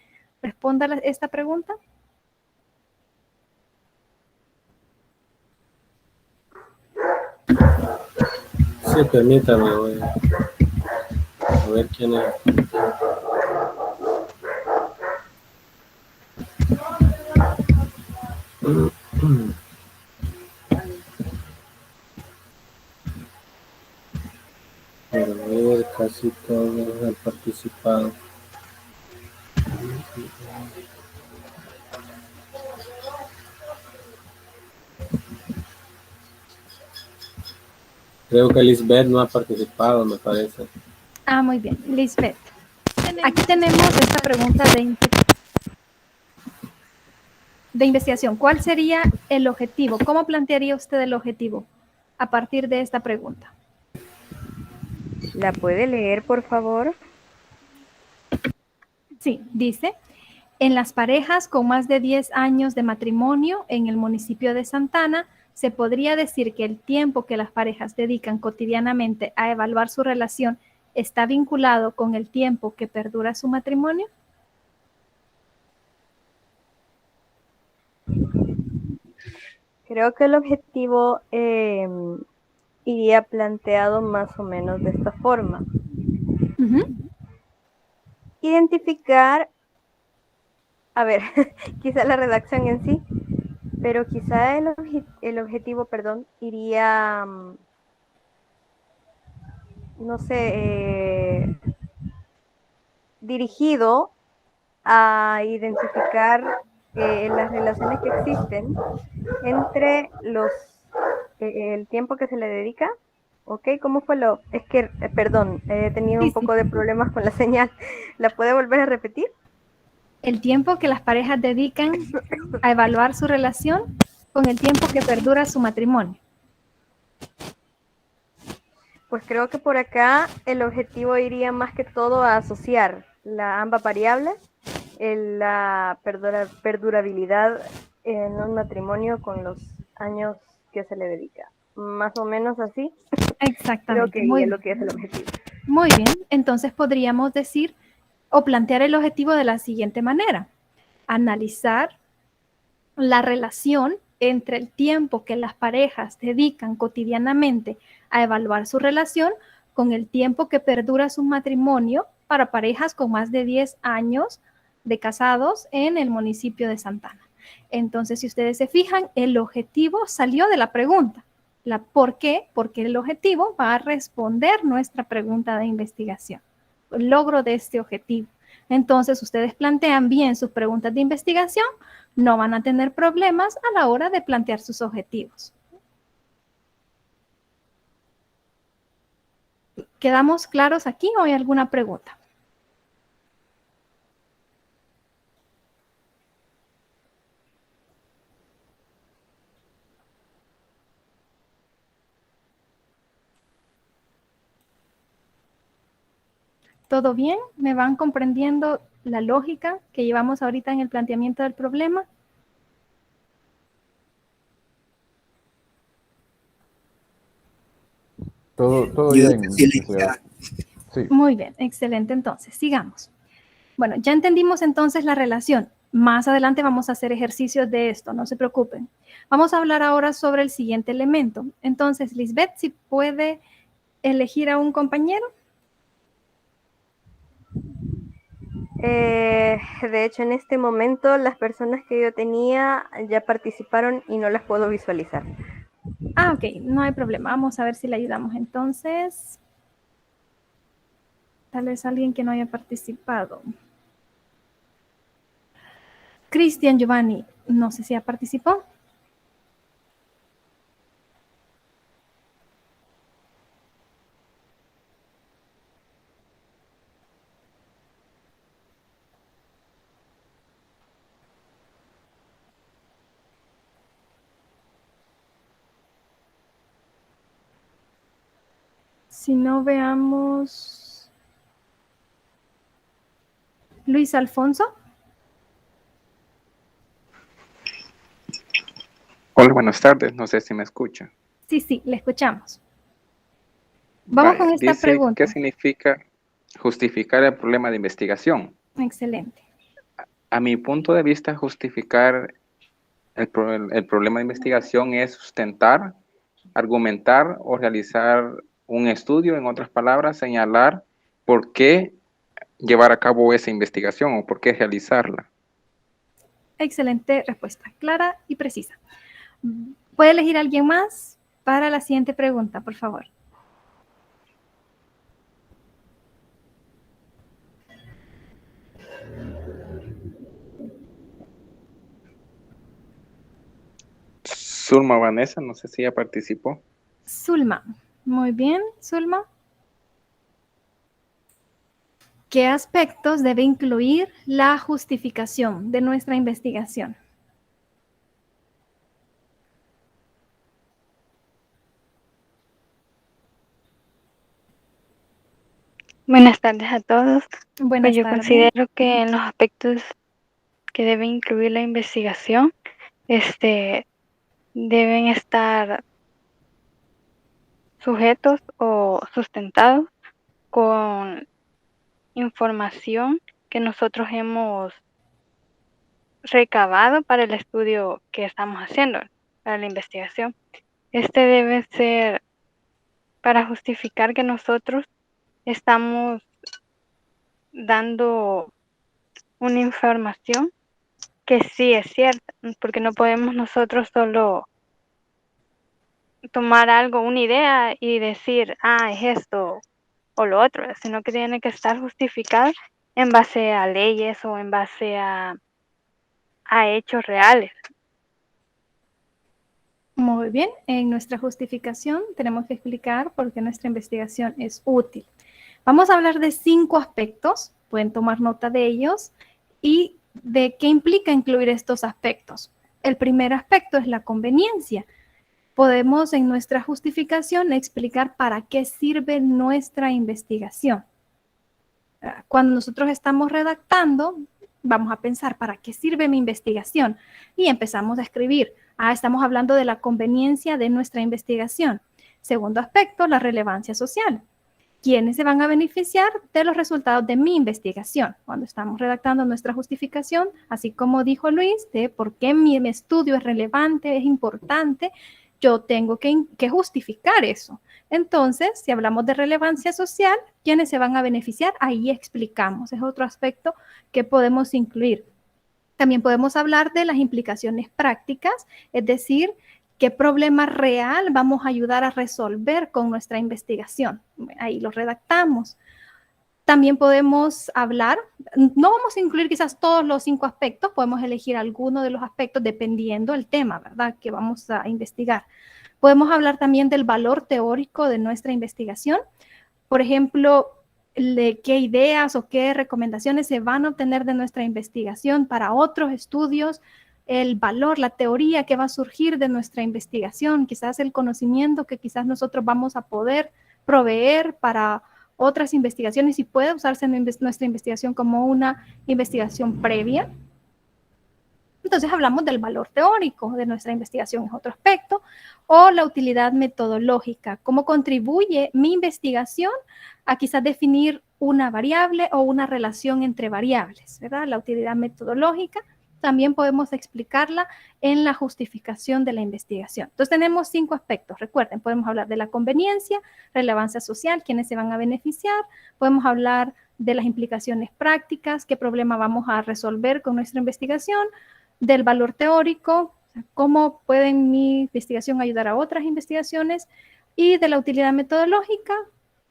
responda esta pregunta? Sí, permítame, voy a ver quién es. Pero ver, casi todos han participado. Creo que Lisbeth no ha participado, me parece. Ah, muy bien. Lisbeth. Aquí tenemos esta pregunta de investigación. ¿Cuál sería el objetivo? ¿Cómo plantearía usted el objetivo a partir de esta pregunta? ¿La puede leer, por favor? Sí, dice, en las parejas con más de 10 años de matrimonio en el municipio de Santana, ¿se podría decir que el tiempo que las parejas dedican cotidianamente a evaluar su relación está vinculado con el tiempo que perdura su matrimonio? Creo que el objetivo iría planteado más o menos de esta forma. Identificar, a ver, quizá la redacción en sí, pero quizá el objetivo, perdón, iría, no sé, dirigido a identificar las relaciones que existen entre el tiempo que se le dedica ¿Ok? ¿Cómo fue lo...? Es que, perdón, he tenido un poco de problemas con la señal. ¿La puede volver a repetir? El tiempo que las parejas dedican a evaluar su relación con el tiempo que perdura su matrimonio. Pues creo que por acá el objetivo iría más que todo a asociar ambas variables, la perdurabilidad en un matrimonio con los años que se le dedica. Más o menos así. Exactamente. Creo que Muy es lo bien. que es el objetivo. Muy bien. Entonces podríamos decir o plantear el objetivo de la siguiente manera. Analizar la relación entre el tiempo que las parejas dedican cotidianamente a evaluar su relación con el tiempo que perdura su matrimonio para parejas con más de 10 años de casados en el municipio de Santana. Entonces, si ustedes se fijan, el objetivo salió de la pregunta. ¿Por qué? Porque el objetivo va a responder nuestra pregunta de investigación. El logro de este objetivo. Entonces, ustedes plantean bien sus preguntas de investigación, no van a tener problemas a la hora de plantear sus objetivos. ¿Quedamos claros aquí o hay alguna pregunta? ¿Todo bien? ¿Me van comprendiendo la lógica que llevamos ahorita en el planteamiento del problema? Todo bien, licenciada. Sí. Muy bien, excelente. Entonces, sigamos. Bueno, ya entendimos entonces la relación. Más adelante vamos a hacer ejercicios de esto, no se preocupen. Vamos a hablar ahora sobre el siguiente elemento. Entonces, Lisbeth, si puede elegir a un compañero. De hecho, en este momento las personas que yo tenía ya participaron y no las puedo visualizar. Ah, ok, no hay problema. Vamos a ver si le ayudamos entonces. Tal vez alguien que no haya participado. Cristian Giovanni, no sé si ha participado. Si no, veamos. Luis Alfonso. Hola, buenas tardes. No sé si me escucha. Sí, le escuchamos. Vamos con esta dice, pregunta. ¿qué significa justificar el problema de investigación? Excelente. A mi punto de vista, justificar el problema de investigación es sustentar, argumentar o realizar un estudio, en otras palabras, señalar por qué llevar a cabo esa investigación o por qué realizarla. Excelente respuesta, clara y precisa. ¿Puede elegir a alguien más para la siguiente pregunta, por favor? Zulma Vanessa, no sé si ya participó. Zulma. Muy bien, Zulma. ¿Qué aspectos debe incluir la justificación de nuestra investigación? Buenas tardes a todos. Buenas Pues yo tardes. considero que en los aspectos que debe incluir la investigación, deben estar sujetos o sustentados con información que nosotros hemos recabado para el estudio que estamos haciendo, para la investigación. Debe ser para justificar que nosotros estamos dando una información que sí es cierta, porque no podemos nosotros solo tomar algo, una idea y decir, es esto o lo otro, sino que tiene que estar justificado en base a leyes o en base a hechos reales. Muy bien, en nuestra justificación tenemos que explicar por qué nuestra investigación es útil. Vamos a hablar de 5 aspectos, pueden tomar nota de ellos, y de qué implica incluir estos aspectos. El primer aspecto es la conveniencia. Podemos en nuestra justificación explicar para qué sirve nuestra investigación. Cuando nosotros estamos redactando, vamos a pensar, ¿para qué sirve mi investigación? Y empezamos a escribir. Estamos hablando de la conveniencia de nuestra investigación. Segundo aspecto, la relevancia social. ¿Quiénes se van a beneficiar de los resultados de mi investigación? Cuando estamos redactando nuestra justificación, así como dijo Luis, de por qué mi estudio es relevante, es importante, yo tengo que justificar eso. Entonces, si hablamos de relevancia social, ¿quiénes se van a beneficiar? Ahí explicamos. Es otro aspecto que podemos incluir. También podemos hablar de las implicaciones prácticas, es decir, qué problema real vamos a ayudar a resolver con nuestra investigación. Ahí lo redactamos. También podemos hablar, no vamos a incluir quizás todos los 5 aspectos, podemos elegir alguno de los aspectos dependiendo del tema, ¿verdad?, que vamos a investigar. Podemos hablar también del valor teórico de nuestra investigación. Por ejemplo, de qué ideas o qué recomendaciones se van a obtener de nuestra investigación para otros estudios, el valor, la teoría que va a surgir de nuestra investigación, quizás el conocimiento que quizás nosotros vamos a poder proveer para otras investigaciones y puede usarse en nuestra investigación como una investigación previa. Entonces hablamos del valor teórico de nuestra investigación, es otro aspecto, o la utilidad metodológica, cómo contribuye mi investigación a quizás definir una variable o una relación entre variables, ¿verdad? La utilidad metodológica también podemos explicarla en la justificación de la investigación. Entonces tenemos 5 aspectos, recuerden, podemos hablar de la conveniencia, relevancia social, quiénes se van a beneficiar, podemos hablar de las implicaciones prácticas, qué problema vamos a resolver con nuestra investigación, del valor teórico, cómo puede mi investigación ayudar a otras investigaciones, y de la utilidad metodológica,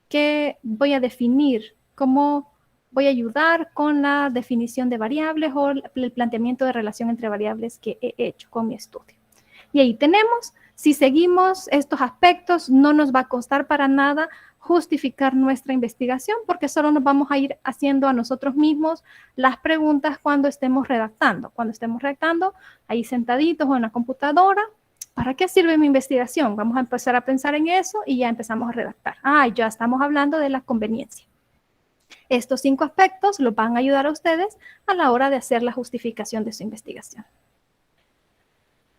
que voy a definir, cómo voy a ayudar con la definición de variables o el planteamiento de relación entre variables que he hecho con mi estudio. Y ahí tenemos, si seguimos estos aspectos, no nos va a costar para nada justificar nuestra investigación, porque solo nos vamos a ir haciendo a nosotros mismos las preguntas cuando estemos redactando. Cuando estemos redactando, ahí sentaditos o en la computadora, ¿para qué sirve mi investigación? Vamos a empezar a pensar en eso y ya empezamos a redactar. Ya estamos hablando de la conveniencia. Estos 5 aspectos los van a ayudar a ustedes a la hora de hacer la justificación de su investigación.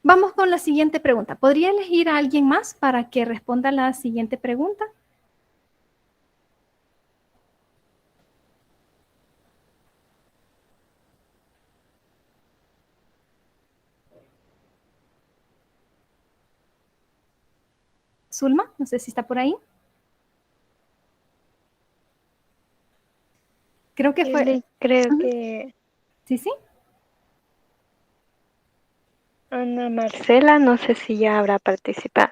Vamos con la siguiente pregunta. ¿Podría elegir a alguien más para que responda la siguiente pregunta? Zulma, no sé si está por ahí. Creo que fue... Creo que Sí, sí. Ana Marcela, no sé si ya habrá participado.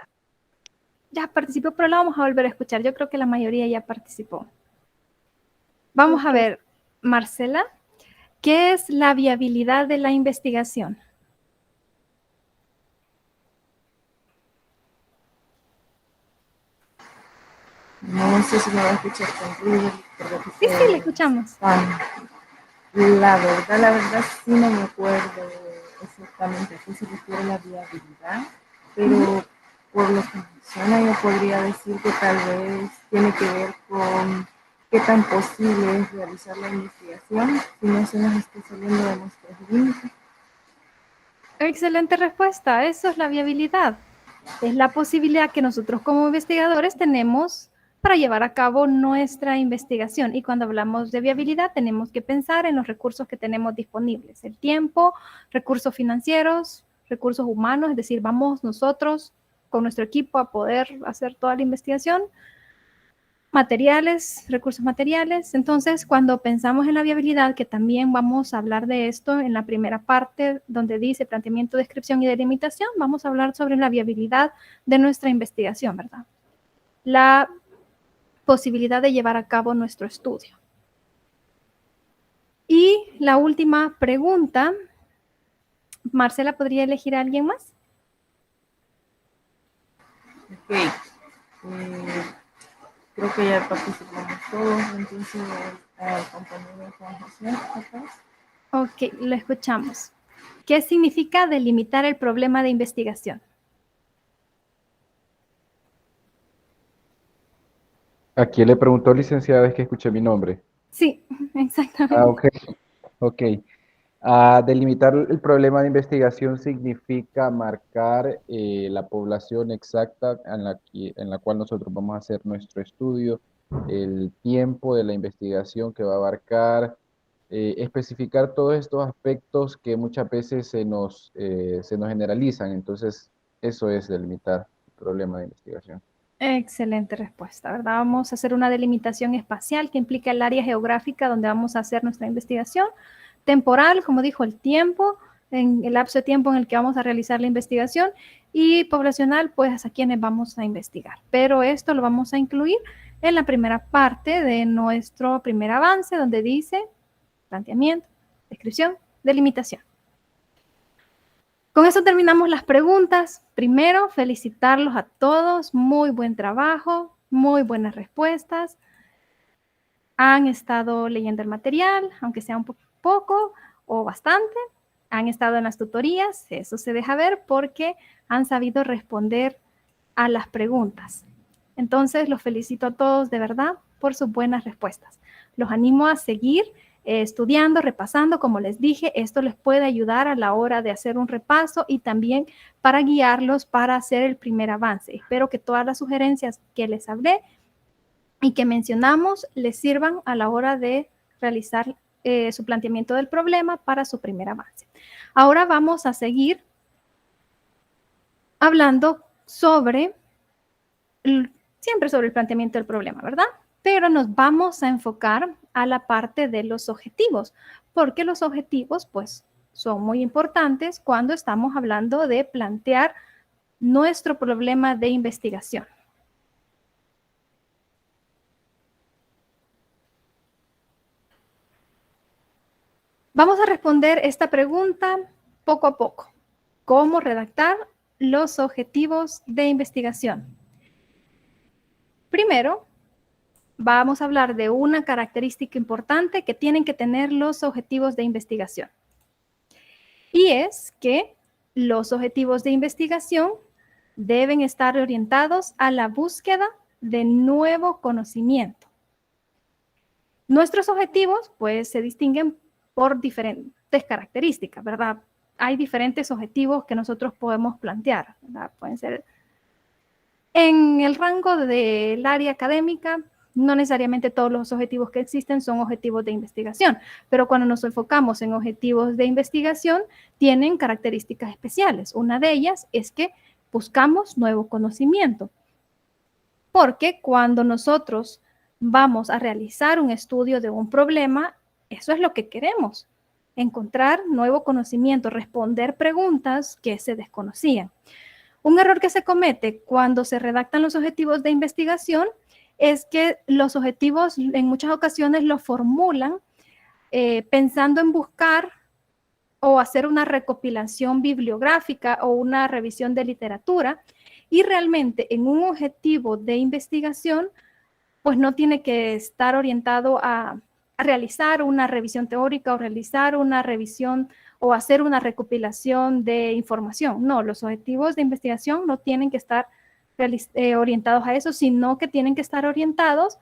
Ya participó, pero la vamos a volver a escuchar. Yo creo que la mayoría ya participó. Vamos a ver, Marcela, ¿qué es la viabilidad de la investigación? No sé si me va a escuchar con ruido. Sí, le escuchamos. La verdad, sí no me acuerdo exactamente a qué se refiere la viabilidad, pero por lo que menciona yo podría decir que tal vez tiene que ver con qué tan posible es realizar la investigación si no se nos está saliendo de nuestros límites. Excelente respuesta, eso es la viabilidad. Es la posibilidad que nosotros como investigadores tenemos para llevar a cabo nuestra investigación. Y cuando hablamos de viabilidad, tenemos que pensar en los recursos que tenemos disponibles. El tiempo, recursos financieros, recursos humanos, es decir, vamos nosotros con nuestro equipo a poder hacer toda la investigación. Materiales, recursos materiales. Entonces, cuando pensamos en la viabilidad, que también vamos a hablar de esto en la primera parte donde dice planteamiento, descripción y delimitación, vamos a hablar sobre la viabilidad de nuestra investigación, ¿verdad? La posibilidad de llevar a cabo nuestro estudio. Y la última pregunta, Marcela, ¿podría elegir a alguien más? Ok. Creo que ya participamos todos, entonces al compañero Juan José, capaz. Ok, lo escuchamos. ¿Qué significa delimitar el problema de investigación? ¿A quién le preguntó, licenciada? Es que escuché mi nombre. Sí, exactamente. Ah, ok. Ok. Delimitar el problema de investigación significa marcar la población exacta en la cual nosotros vamos a hacer nuestro estudio, el tiempo de la investigación que va a abarcar, especificar todos estos aspectos que muchas veces se nos generalizan. Entonces, eso es delimitar el problema de investigación. Excelente respuesta, ¿verdad? Vamos a hacer una delimitación espacial que implica el área geográfica donde vamos a hacer nuestra investigación. Temporal, como dijo, el tiempo, en el lapso de tiempo en el que vamos a realizar la investigación, y poblacional, pues a quienes vamos a investigar. Pero esto lo vamos a incluir en la primera parte de nuestro primer avance, donde dice planteamiento, descripción, delimitación. Con eso terminamos las preguntas. Primero, felicitarlos a todos. Muy buen trabajo, muy buenas respuestas. Han estado leyendo el material, aunque sea un poco o bastante. Han estado en las tutorías, eso se deja ver porque han sabido responder a las preguntas. Entonces, los felicito a todos de verdad por sus buenas respuestas. Los animo a seguir estudiando, repasando. Como les dije, esto les puede ayudar a la hora de hacer un repaso y también para guiarlos para hacer el primer avance. Espero que todas las sugerencias que les hablé y que mencionamos les sirvan a la hora de realizar su planteamiento del problema para su primer avance. Ahora vamos a seguir hablando siempre sobre el planteamiento del problema, ¿verdad? Pero nos vamos a enfocar a la parte de los objetivos, porque los objetivos, pues, son muy importantes cuando estamos hablando de plantear nuestro problema de investigación. Vamos a responder esta pregunta poco a poco. ¿Cómo redactar los objetivos de investigación? Primero, vamos a hablar de una característica importante que tienen que tener los objetivos de investigación. Y es que los objetivos de investigación deben estar orientados a la búsqueda de nuevo conocimiento. Nuestros objetivos, pues, se distinguen por diferentes características, ¿verdad? Hay diferentes objetivos que nosotros podemos plantear, ¿verdad? Pueden ser en el rango del área académica. No necesariamente todos los objetivos que existen son objetivos de investigación, pero cuando nos enfocamos en objetivos de investigación, tienen características especiales. Una de ellas es que buscamos nuevo conocimiento, porque cuando nosotros vamos a realizar un estudio de un problema, eso es lo que queremos, encontrar nuevo conocimiento, responder preguntas que se desconocían. Un error que se comete cuando se redactan los objetivos de investigación es que los objetivos en muchas ocasiones los formulan pensando en buscar o hacer una recopilación bibliográfica o una revisión de literatura, y realmente en un objetivo de investigación, pues no tiene que estar orientado a realizar una revisión teórica o realizar una revisión o hacer una recopilación de información. No, los objetivos de investigación no tienen que estar orientados a eso, sino que tienen que estar orientados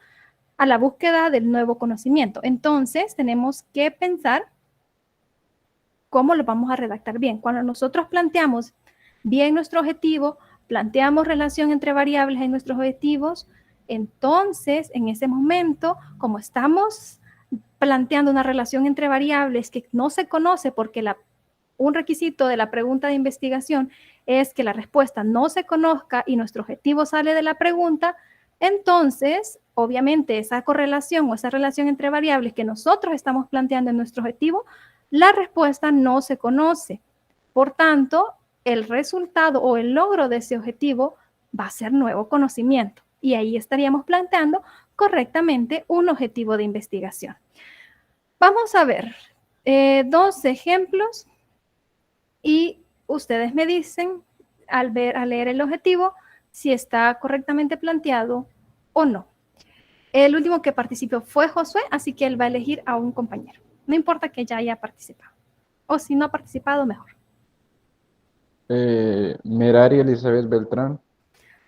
a la búsqueda del nuevo conocimiento. Entonces, tenemos que pensar cómo lo vamos a redactar bien. Cuando nosotros planteamos bien nuestro objetivo, planteamos relación entre variables en nuestros objetivos, entonces, en ese momento, como estamos planteando una relación entre variables que no se conoce porque un requisito de la pregunta de investigación es que la respuesta no se conozca y nuestro objetivo sale de la pregunta, entonces, obviamente, esa correlación o esa relación entre variables que nosotros estamos planteando en nuestro objetivo, la respuesta no se conoce. Por tanto, el resultado o el logro de ese objetivo va a ser nuevo conocimiento. Y ahí estaríamos planteando correctamente un objetivo de investigación. Vamos a ver dos ejemplos y ustedes me dicen al leer el objetivo si está correctamente planteado o no. El último que participó fue Josué, así que él va a elegir a un compañero. No importa que ya haya participado. O si no ha participado, mejor. Merari Elizabeth Beltrán.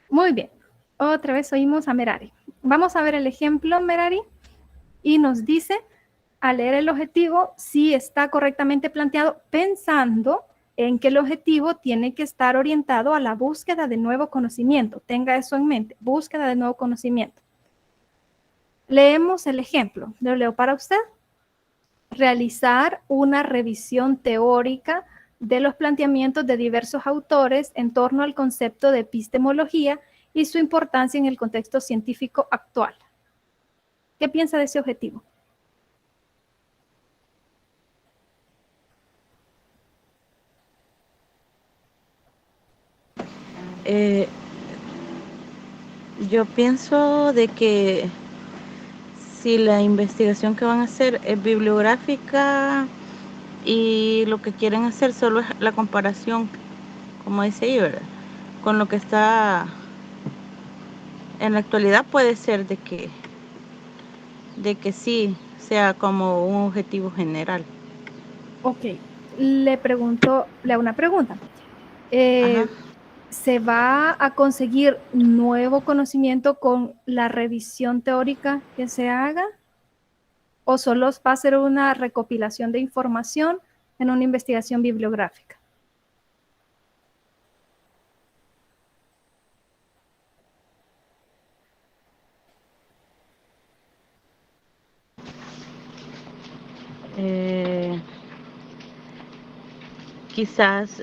Muy bien. Otra vez oímos a Merari. Vamos a ver el ejemplo, Merari. Y nos dice, al leer el objetivo, si está correctamente planteado, pensando en que el objetivo tiene que estar orientado a la búsqueda de nuevo conocimiento. Tenga eso en mente, búsqueda de nuevo conocimiento. Leemos el ejemplo. Lo leo para usted. Realizar una revisión teórica de los planteamientos de diversos autores en torno al concepto de epistemología y su importancia en el contexto científico actual. ¿Qué piensa de ese objetivo? Yo pienso de que si la investigación que van a hacer es bibliográfica y lo que quieren hacer solo es la comparación, como dice ahí, ¿verdad?, con lo que está en la actualidad, puede ser de que sí sea como un objetivo general. Ok, le hago una pregunta. ¿Se va a conseguir nuevo conocimiento con la revisión teórica que se haga? ¿O solo va a ser una recopilación de información en una investigación bibliográfica? Quizás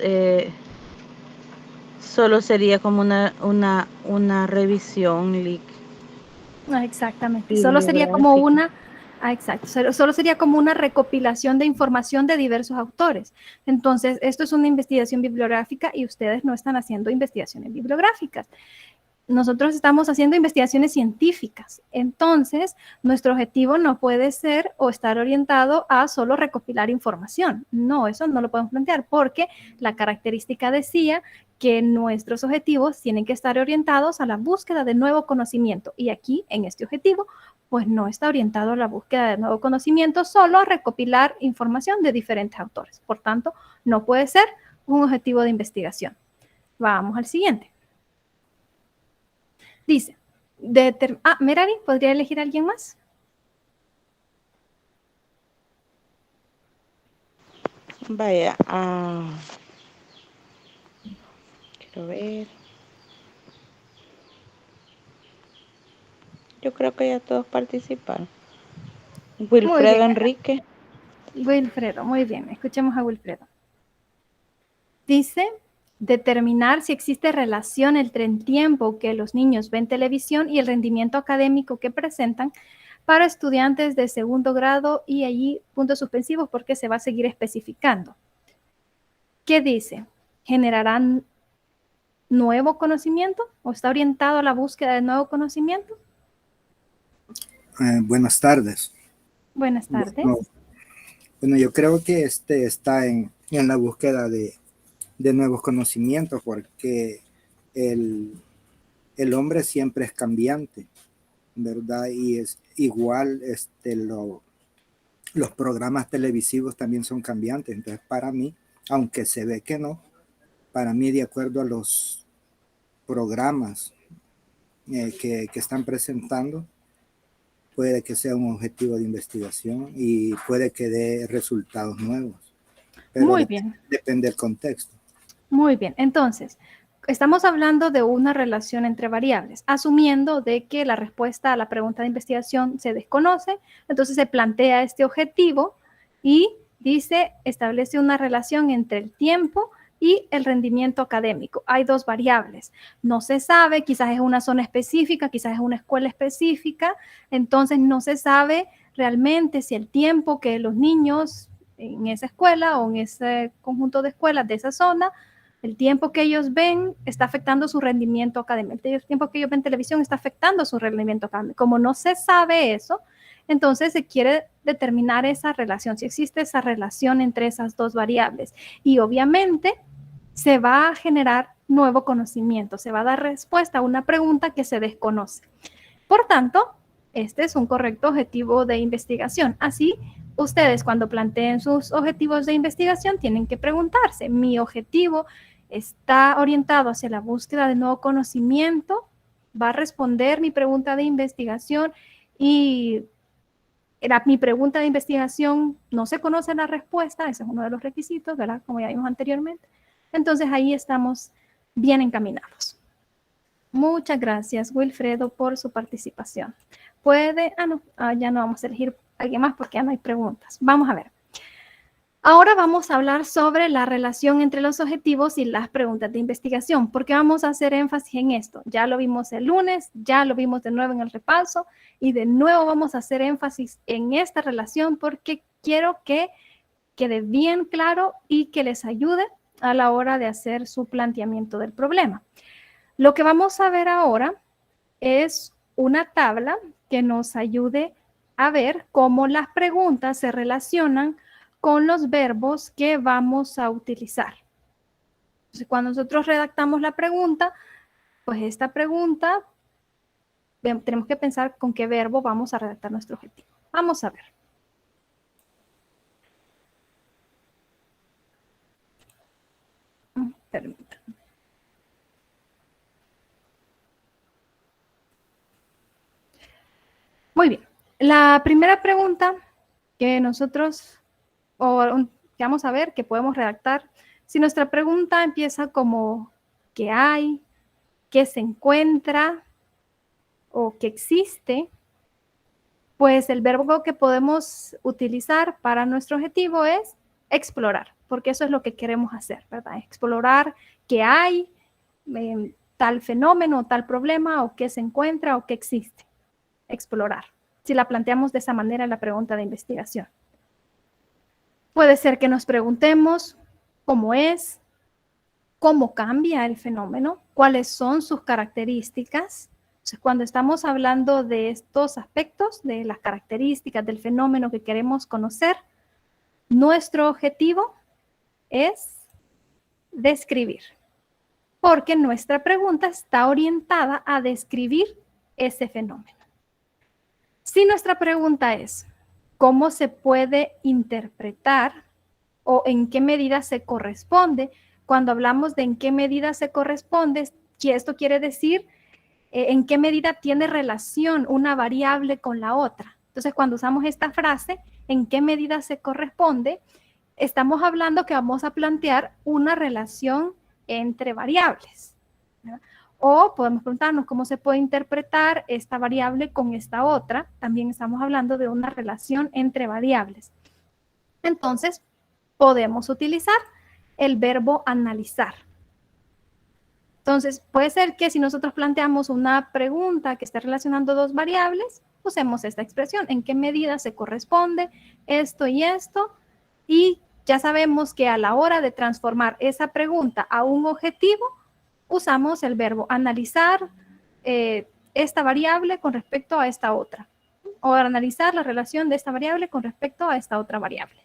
solo sería como una revisión, Exactamente. Solo sería como una, exacto, solo sería como una recopilación de información de diversos autores. Entonces, esto es una investigación bibliográfica y ustedes no están haciendo investigaciones bibliográficas. Nosotros estamos haciendo investigaciones científicas. Entonces, nuestro objetivo no puede ser o estar orientado a solo recopilar información. No, eso no lo podemos plantear porque la característica decía que nuestros objetivos tienen que estar orientados a la búsqueda de nuevo conocimiento. Y aquí, en este objetivo, pues no está orientado a la búsqueda de nuevo conocimiento, solo a recopilar información de diferentes autores. Por tanto, no puede ser un objetivo de investigación. Vamos al siguiente. Dice, Merari, ¿podría elegir a alguien más? Vaya, quiero ver. Yo creo que ya todos participaron. Wilfredo Enrique. Wilfredo, muy bien. Escuchemos a Wilfredo. Dice, determinar si existe relación entre el tiempo que los niños ven televisión y el rendimiento académico que presentan para estudiantes de segundo grado y allí puntos suspensivos porque se va a seguir especificando. ¿Qué dice? ¿Generarán nuevo conocimiento o está orientado a la búsqueda de nuevo conocimiento? Buenas tardes. Buenas tardes. Bueno, yo creo que está en la búsqueda de nuevos conocimientos porque el hombre siempre es cambiante, ¿verdad? Y es igual, los programas televisivos también son cambiantes. Entonces, para mí, aunque se ve que no, para mí, de acuerdo a los programas que están presentando, puede que sea un objetivo de investigación y puede que dé resultados nuevos. Pero muy bien. Depende del contexto. Muy bien. Entonces, estamos hablando de una relación entre variables, asumiendo de que la respuesta a la pregunta de investigación se desconoce, entonces se plantea este objetivo y dice, establece una relación entre el tiempo y el rendimiento académico. Hay dos variables. No se sabe, quizás es una zona específica, quizás es una escuela específica, entonces no se sabe realmente si el tiempo que los niños en esa escuela o en ese conjunto de escuelas de esa zona, el tiempo que ellos ven está afectando su rendimiento académico. El tiempo que ellos ven televisión está afectando su rendimiento académico. Como no se sabe eso, entonces se quiere determinar esa relación, si existe esa relación entre esas dos variables. Y obviamente se va a generar nuevo conocimiento, se va a dar respuesta a una pregunta que se desconoce. Por tanto, este es un correcto objetivo de investigación. Así, ustedes cuando planteen sus objetivos de investigación tienen que preguntarse, ¿mi objetivo está orientado hacia la búsqueda de nuevo conocimiento? ¿Va a responder mi pregunta de investigación? Y mi pregunta de investigación no se conoce la respuesta, ese es uno de los requisitos, ¿verdad? Como ya vimos anteriormente. Entonces ahí estamos bien encaminados. Muchas gracias, Wilfredo, por su participación. Puede, ya no vamos a elegir a alguien más porque ya no hay preguntas. Vamos a ver. Ahora vamos a hablar sobre la relación entre los objetivos y las preguntas de investigación. ¿Por qué vamos a hacer énfasis en esto? Ya lo vimos el lunes, ya lo vimos de nuevo en el repaso y de nuevo vamos a hacer énfasis en esta relación porque quiero que quede bien claro y que les ayude a la hora de hacer su planteamiento del problema. Lo que vamos a ver ahora es una tabla que nos ayude a ver cómo las preguntas se relacionan con los verbos que vamos a utilizar. Entonces, cuando nosotros redactamos la pregunta, pues esta pregunta tenemos que pensar con qué verbo vamos a redactar nuestro objetivo. Vamos a ver. Permítanme. Muy bien. La primera pregunta que nosotros que vamos a ver, que podemos redactar, si nuestra pregunta empieza como ¿qué hay?, ¿qué se encuentra?, o ¿qué existe?, pues el verbo que podemos utilizar para nuestro objetivo es explorar, porque eso es lo que queremos hacer, ¿verdad? Explorar qué hay, tal fenómeno, tal problema, o qué se encuentra, o qué existe. Explorar, si la planteamos de esa manera en la pregunta de investigación. Puede ser que nos preguntemos cómo es, cómo cambia el fenómeno, cuáles son sus características. Entonces, cuando estamos hablando de estos aspectos, de las características del fenómeno que queremos conocer, nuestro objetivo es describir, porque nuestra pregunta está orientada a describir ese fenómeno. Si nuestra pregunta es ¿cómo se puede interpretar o en qué medida se corresponde? Cuando hablamos de en qué medida se corresponde, esto quiere decir en qué medida tiene relación una variable con la otra. Entonces, cuando usamos esta frase, en qué medida se corresponde, estamos hablando que vamos a plantear una relación entre variables, ¿verdad? O podemos preguntarnos cómo se puede interpretar esta variable con esta otra. También estamos hablando de una relación entre variables. Entonces, podemos utilizar el verbo analizar. Entonces, puede ser que si nosotros planteamos una pregunta que esté relacionando dos variables, usemos esta expresión, en qué medida se corresponde esto y esto, y ya sabemos que a la hora de transformar esa pregunta a un objetivo, usamos el verbo analizar esta variable con respecto a esta otra, o analizar la relación de esta variable con respecto a esta otra variable.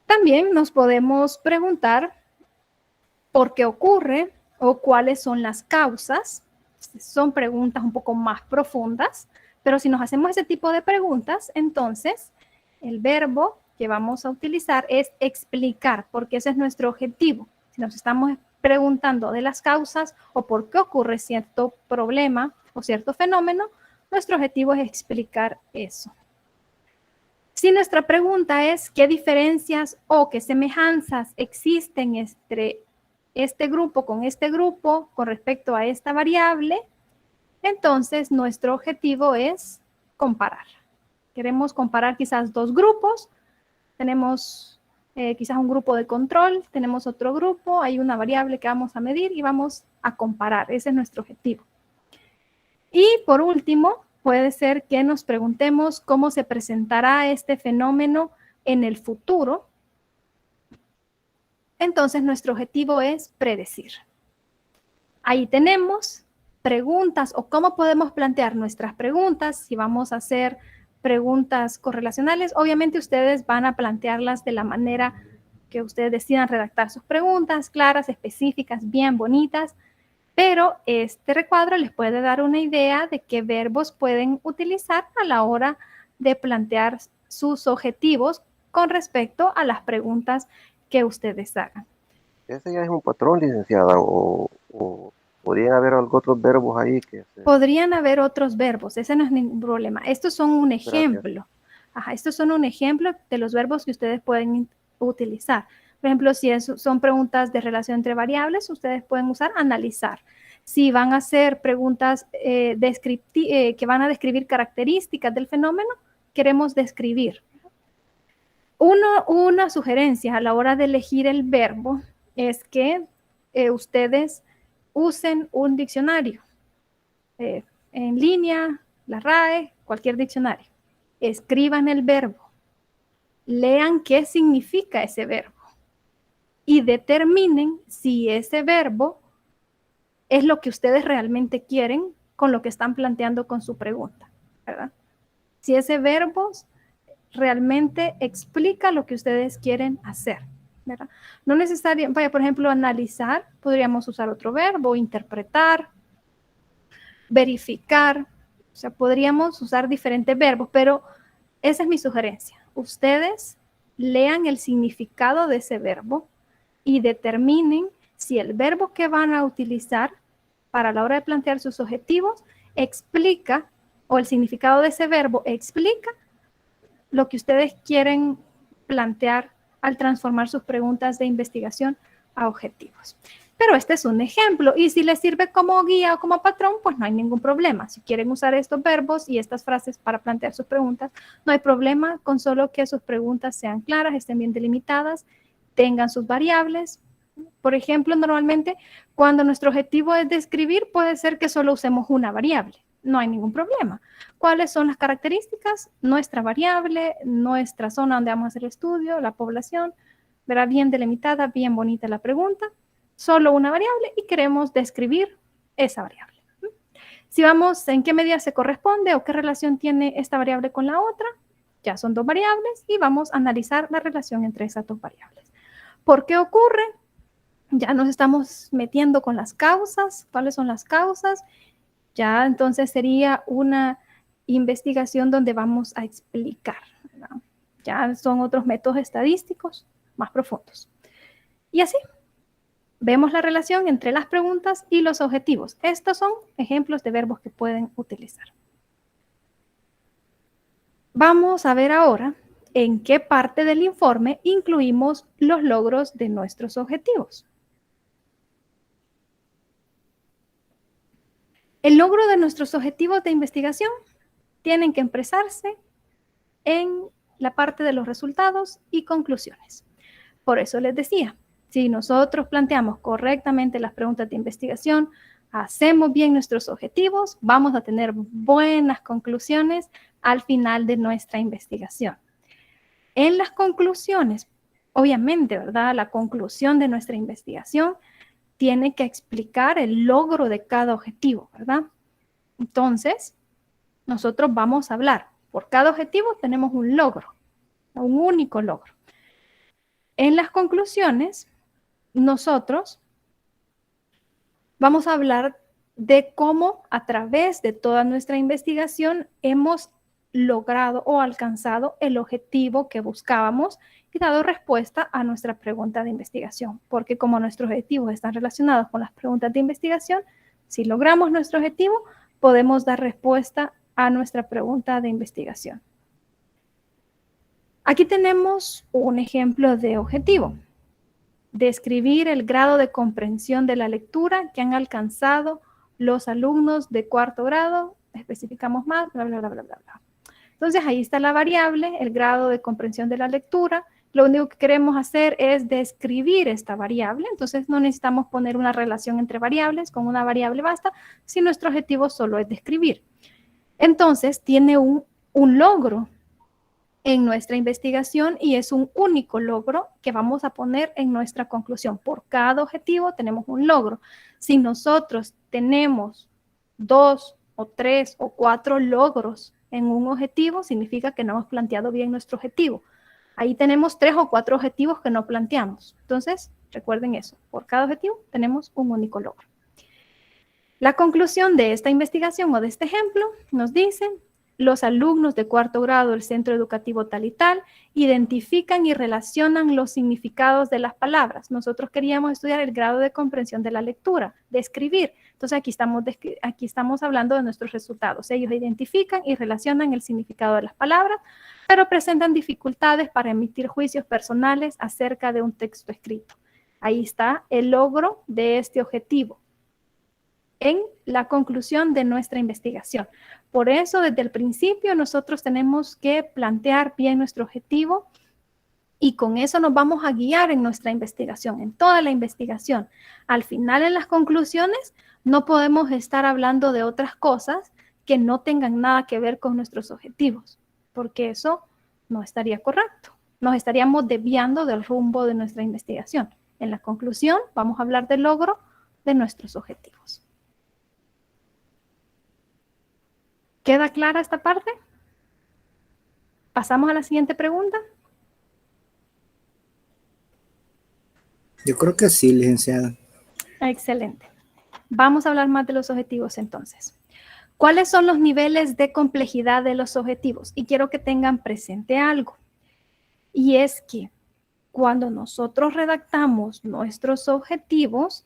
También nos podemos preguntar por qué ocurre o cuáles son las causas. Son preguntas un poco más profundas, pero si nos hacemos ese tipo de preguntas, entonces el verbo que vamos a utilizar es explicar, porque ese es nuestro objetivo. Si nos estamos preguntando de las causas o por qué ocurre cierto problema o cierto fenómeno, nuestro objetivo es explicar eso. Si nuestra pregunta es qué diferencias o qué semejanzas existen entre este grupo con respecto a esta variable, entonces nuestro objetivo es comparar. Queremos comparar quizás dos grupos. Tenemos quizás un grupo de control, tenemos otro grupo, hay una variable que vamos a medir y vamos a comparar. Ese es nuestro objetivo. Y por último, puede ser que nos preguntemos cómo se presentará este fenómeno en el futuro. Entonces, nuestro objetivo es predecir. Ahí tenemos preguntas o cómo podemos plantear nuestras preguntas. Si vamos a hacer preguntas correlacionales, obviamente ustedes van a plantearlas de la manera que ustedes decidan redactar sus preguntas claras, específicas, bien bonitas, pero este recuadro les puede dar una idea de qué verbos pueden utilizar a la hora de plantear sus objetivos con respecto a las preguntas que ustedes hagan. Ese ya es un patrón, licenciada, o podrían haber otros verbos ahí que se... Podrían haber otros verbos, ese no es ningún problema. Estos son un ejemplo. Ajá, estos son un ejemplo de los verbos que ustedes pueden utilizar. Por ejemplo, si son preguntas de relación entre variables, ustedes pueden usar analizar. Si van a hacer preguntas que van a describir características del fenómeno, queremos describir. Una sugerencia a la hora de elegir el verbo es que ustedes usen un diccionario en línea, la RAE, cualquier diccionario. Escriban el verbo, lean qué significa ese verbo y determinen si ese verbo es lo que ustedes realmente quieren con lo que están planteando con su pregunta, ¿verdad? Si ese verbo realmente explica lo que ustedes quieren hacer, ¿verdad? No necesariamente, por ejemplo, analizar, podríamos usar otro verbo, interpretar, verificar, o sea, podríamos usar diferentes verbos, pero esa es mi sugerencia. Ustedes lean el significado de ese verbo y determinen si el verbo que van a utilizar para la hora de plantear sus objetivos explica, o el significado de ese verbo explica lo que ustedes quieren plantear al transformar sus preguntas de investigación a objetivos. Pero este es un ejemplo y si les sirve como guía o como patrón, pues no hay ningún problema. Si quieren usar estos verbos y estas frases para plantear sus preguntas, no hay problema con solo que sus preguntas sean claras, estén bien delimitadas, tengan sus variables. Por ejemplo, normalmente cuando nuestro objetivo es describir, puede ser que solo usemos una variable. No hay ningún problema. ¿Cuáles son las características? Nuestra variable, nuestra zona donde vamos a hacer el estudio, la población, verá bien delimitada, bien bonita la pregunta. Solo una variable y queremos describir esa variable. Si vamos en qué medida se corresponde o qué relación tiene esta variable con la otra, ya son dos variables y vamos a analizar la relación entre esas dos variables. ¿Por qué ocurre? Ya nos estamos metiendo con las causas. ¿Cuáles son las causas? Ya entonces sería una investigación donde vamos a explicar, ¿verdad? Ya son otros métodos estadísticos más profundos. Y así, vemos la relación entre las preguntas y los objetivos. Estos son ejemplos de verbos que pueden utilizar. Vamos a ver ahora en qué parte del informe incluimos los logros de nuestros objetivos. El logro de nuestros objetivos de investigación tienen que expresarse en la parte de los resultados y conclusiones. Por eso les decía, si nosotros planteamos correctamente las preguntas de investigación, hacemos bien nuestros objetivos, vamos a tener buenas conclusiones al final de nuestra investigación. En las conclusiones, obviamente, ¿verdad? La conclusión de nuestra investigación tiene que explicar el logro de cada objetivo, ¿verdad? Entonces, nosotros vamos a hablar. Por cada objetivo tenemos un logro, un único logro. En las conclusiones, nosotros vamos a hablar de cómo a través de toda nuestra investigación hemos logrado o alcanzado el objetivo que buscábamos y dado respuesta a nuestra pregunta de investigación. Porque como nuestros objetivos están relacionados con las preguntas de investigación, si logramos nuestro objetivo, podemos dar respuesta a nuestra pregunta de investigación. Aquí tenemos un ejemplo de objetivo. Describir el grado de comprensión de la lectura que han alcanzado los alumnos de cuarto grado, especificamos más, bla, bla, bla, bla, bla, bla. Entonces, ahí está la variable, el grado de comprensión de la lectura. Lo único que queremos hacer es describir esta variable. Entonces, no necesitamos poner una relación entre variables, con una variable basta, si nuestro objetivo solo es describir. Entonces, tiene un logro en nuestra investigación y es un único logro que vamos a poner en nuestra conclusión. Por cada objetivo tenemos un logro. Si nosotros tenemos 2 o 3 o 4 logros en un objetivo, significa que no hemos planteado bien nuestro objetivo. Ahí tenemos 3 o 4 objetivos que no planteamos. Entonces, recuerden eso. Por cada objetivo tenemos un único logro. La conclusión de esta investigación o de este ejemplo nos dice: los alumnos de 4º grado del centro educativo tal y tal identifican y relacionan los significados de las palabras. Nosotros queríamos estudiar el grado de comprensión de la lectura, de escribir. Entonces aquí estamos hablando de nuestros resultados. Ellos identifican y relacionan el significado de las palabras, pero presentan dificultades para emitir juicios personales acerca de un texto escrito. Ahí está el logro de este objetivo en la conclusión de nuestra investigación. Por eso, desde el principio, nosotros tenemos que plantear bien nuestro objetivo y con eso nos vamos a guiar en nuestra investigación, en toda la investigación. Al final, en las conclusiones, no podemos estar hablando de otras cosas que no tengan nada que ver con nuestros objetivos, porque eso no estaría correcto. Nos estaríamos desviando del rumbo de nuestra investigación. En la conclusión, vamos a hablar del logro de nuestros objetivos. ¿Queda clara esta parte? ¿Pasamos a la siguiente pregunta? Yo creo que sí, licenciada. Excelente. Vamos a hablar más de los objetivos entonces. ¿Cuáles son los niveles de complejidad de los objetivos? Y quiero que tengan presente algo. Y es que cuando nosotros redactamos nuestros objetivos,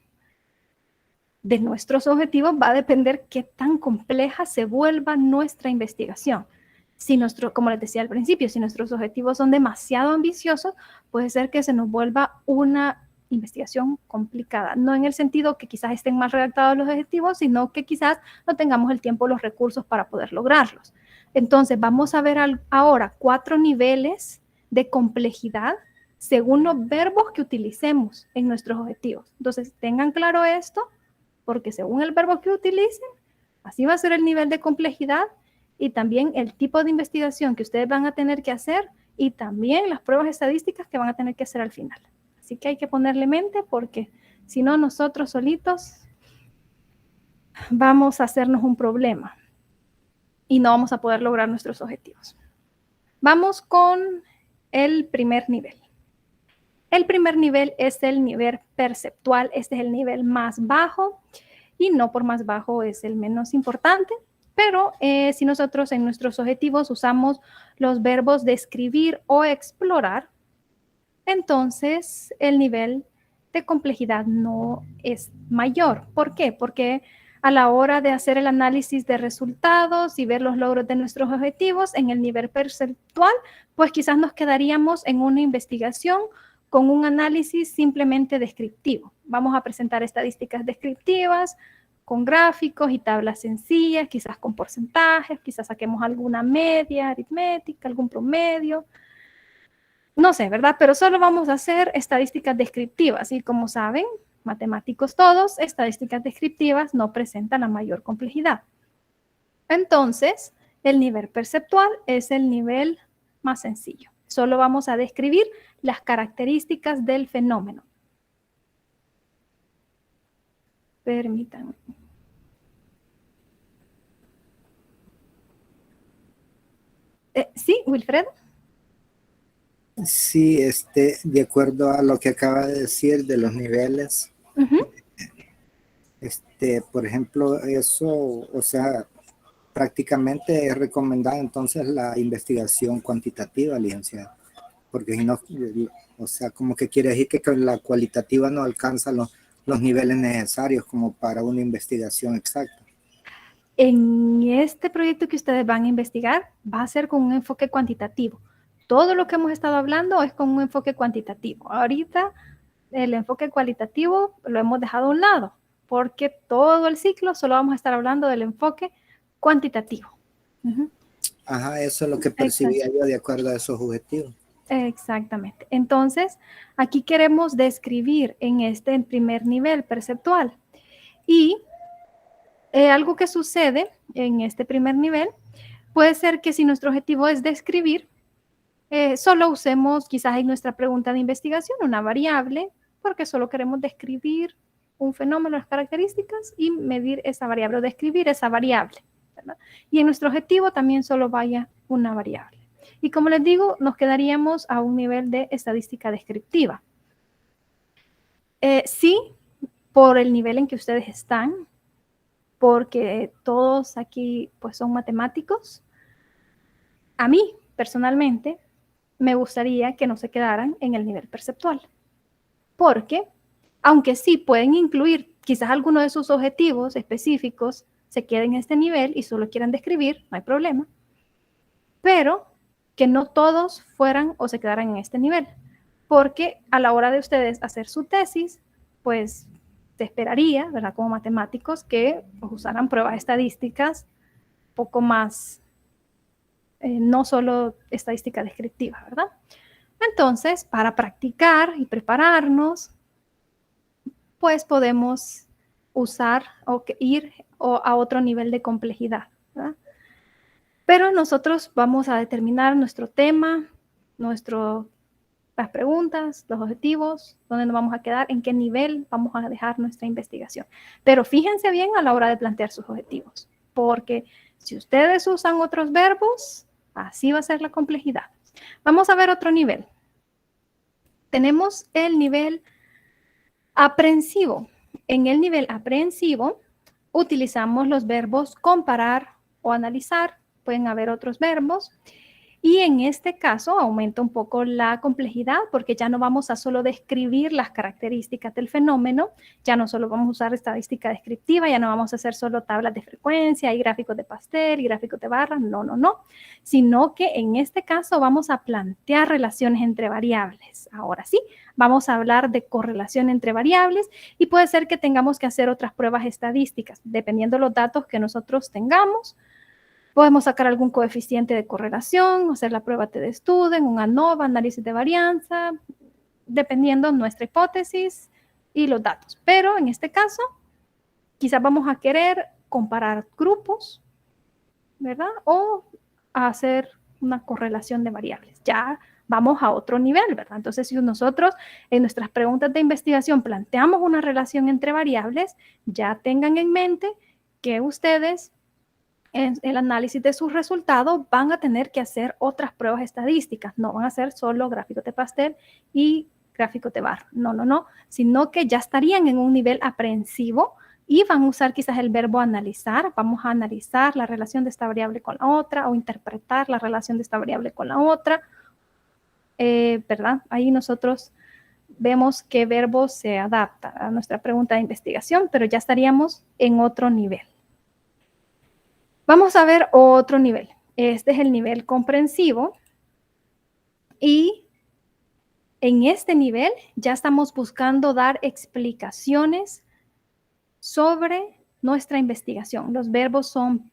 de nuestros objetivos va a depender qué tan compleja se vuelva nuestra investigación. Si como les decía al principio, si nuestros objetivos son demasiado ambiciosos, puede ser que se nos vuelva una investigación complicada. No en el sentido que quizás estén mal redactados los objetivos, sino que quizás no tengamos el tiempo o los recursos para poder lograrlos. Entonces, vamos a ver ahora 4 niveles de complejidad según los verbos que utilicemos en nuestros objetivos. Entonces, tengan claro esto, porque según el verbo que utilicen, así va a ser el nivel de complejidad y también el tipo de investigación que ustedes van a tener que hacer y también las pruebas estadísticas que van a tener que hacer al final. Así que hay que ponerle mente porque si no nosotros solitos vamos a hacernos un problema y no vamos a poder lograr nuestros objetivos. Vamos con el primer nivel. El primer nivel es el nivel perceptual, este es el nivel más bajo y no por más bajo es el menos importante, pero si nosotros en nuestros objetivos usamos los verbos describir o explorar, entonces el nivel de complejidad no es mayor. ¿Por qué? Porque a la hora de hacer el análisis de resultados y ver los logros de nuestros objetivos en el nivel perceptual, pues quizás nos quedaríamos en una investigación con un análisis simplemente descriptivo. Vamos a presentar estadísticas descriptivas con gráficos y tablas sencillas, quizás con porcentajes, quizás saquemos alguna media aritmética, algún promedio. No sé, ¿verdad? Pero solo vamos a hacer estadísticas descriptivas y como saben, matemáticos todos, estadísticas descriptivas no presentan la mayor complejidad. Entonces, el nivel perceptual es el nivel más sencillo. Solo vamos a describir las características del fenómeno. Permítanme. ¿Sí, Wilfredo? Sí, de acuerdo a lo que acaba de decir de los niveles, por ejemplo, eso, o sea, prácticamente es recomendada entonces la investigación cuantitativa, licenciada, porque si no, o sea, como que quiere decir que con la cualitativa no alcanza los niveles necesarios como para una investigación exacta. En este proyecto que ustedes van a investigar va a ser con un enfoque cuantitativo. Todo lo que hemos estado hablando es con un enfoque cuantitativo. Ahorita el enfoque cualitativo lo hemos dejado a un lado, porque todo el ciclo solo vamos a estar hablando del enfoque cuantitativo. Ajá, eso es lo que percibía yo de acuerdo a esos objetivos. Exactamente. Entonces, aquí queremos describir en este primer nivel perceptual. Y algo que sucede en este primer nivel puede ser que si nuestro objetivo es describir, solo usemos quizás en nuestra pregunta de investigación una variable, porque solo queremos describir un fenómeno, las características y medir esa variable o describir esa variable, ¿verdad? Y en nuestro objetivo también solo vaya una variable. Y como les digo, nos quedaríamos a un nivel de estadística descriptiva. Sí, por el nivel en que ustedes están, porque todos aquí pues son matemáticos. A mí, personalmente, me gustaría que no se quedaran en el nivel perceptual, porque aunque sí pueden incluir quizás alguno de sus objetivos específicos, se queden en este nivel y solo quieran describir, no hay problema, pero que no todos fueran o se quedaran en este nivel, porque a la hora de ustedes hacer su tesis, pues se esperaría, ¿verdad? Como matemáticos, que pues, usaran pruebas estadísticas poco más, no solo estadística descriptiva, ¿verdad? Entonces, para practicar y prepararnos, pues podemos usar o ir a otro nivel de complejidad, ¿verdad? Pero nosotros vamos a determinar nuestro tema, las preguntas, los objetivos, dónde nos vamos a quedar, en qué nivel vamos a dejar nuestra investigación. Pero fíjense bien a la hora de plantear sus objetivos, porque si ustedes usan otros verbos, así va a ser la complejidad. Vamos a ver otro nivel. Tenemos el nivel aprensivo. En el nivel aprensivo utilizamos los verbos comparar o analizar. Pueden haber otros verbos. Y en este caso aumenta un poco la complejidad porque ya no vamos a solo describir las características del fenómeno, ya no solo vamos a usar estadística descriptiva, ya no vamos a hacer solo tablas de frecuencia y gráficos de pastel y gráficos de barras, no, sino que en este caso vamos a plantear relaciones entre variables. Ahora sí, vamos a hablar de correlación entre variables y puede ser que tengamos que hacer otras pruebas estadísticas, dependiendo de los datos que nosotros tengamos. Podemos sacar algún coeficiente de correlación, hacer la prueba T-de-Student, un ANOVA, análisis de varianza, dependiendo de nuestra hipótesis y los datos. Pero en este caso, quizás vamos a querer comparar grupos, ¿verdad? O hacer una correlación de variables. Ya vamos a otro nivel, ¿verdad? Entonces, si nosotros en nuestras preguntas de investigación planteamos una relación entre variables, ya tengan en mente que ustedes en el análisis de sus resultados van a tener que hacer otras pruebas estadísticas, no van a hacer solo gráficos de pastel y gráficos de barra, no, sino que ya estarían en un nivel aprensivo y van a usar quizás el verbo analizar, vamos a analizar la relación de esta variable con la otra o interpretar la relación de esta variable con la otra, ¿verdad? Ahí nosotros vemos qué verbo se adapta a nuestra pregunta de investigación, pero ya estaríamos en otro nivel. Vamos a ver otro nivel. Este es el nivel comprensivo y en este nivel ya estamos buscando dar explicaciones sobre nuestra investigación. Los verbos son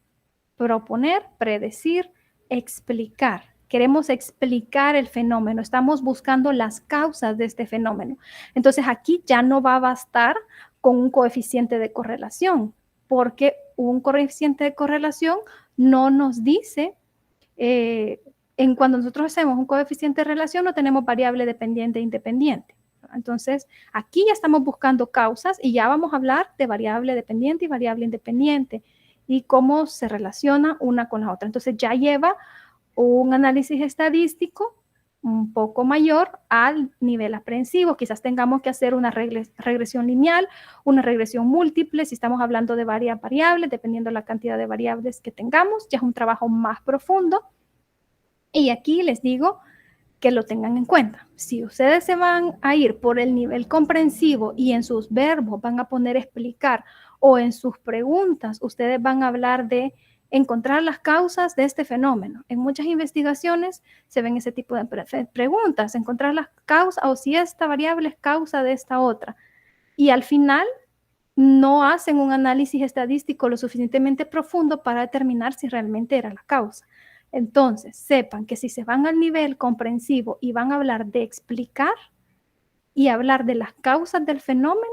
proponer, predecir, explicar. Queremos explicar el fenómeno. Estamos buscando las causas de este fenómeno. Entonces aquí ya no va a bastar con un coeficiente de correlación, porque un coeficiente de correlación no nos dice, en cuando nosotros hacemos un coeficiente de relación no tenemos variable dependiente e independiente. Entonces, aquí ya estamos buscando causas y ya vamos a hablar de variable dependiente y variable independiente y cómo se relaciona una con la otra. Entonces, ya lleva un análisis estadístico un poco mayor al nivel aprensivo. Quizás tengamos que hacer una regresión lineal, una regresión múltiple, si estamos hablando de varias variables, dependiendo de la cantidad de variables que tengamos, ya es un trabajo más profundo. Y aquí les digo que lo tengan en cuenta. Si ustedes se van a ir por el nivel comprensivo y en sus verbos van a poner explicar o en sus preguntas ustedes van a hablar de encontrar las causas de este fenómeno. En muchas investigaciones se ven ese tipo de preguntas, encontrar las causas o si esta variable es causa de esta otra. Y al final no hacen un análisis estadístico lo suficientemente profundo para determinar si realmente era la causa. Entonces, sepan que si se van al nivel comprensivo y van a hablar de explicar y hablar de las causas del fenómeno,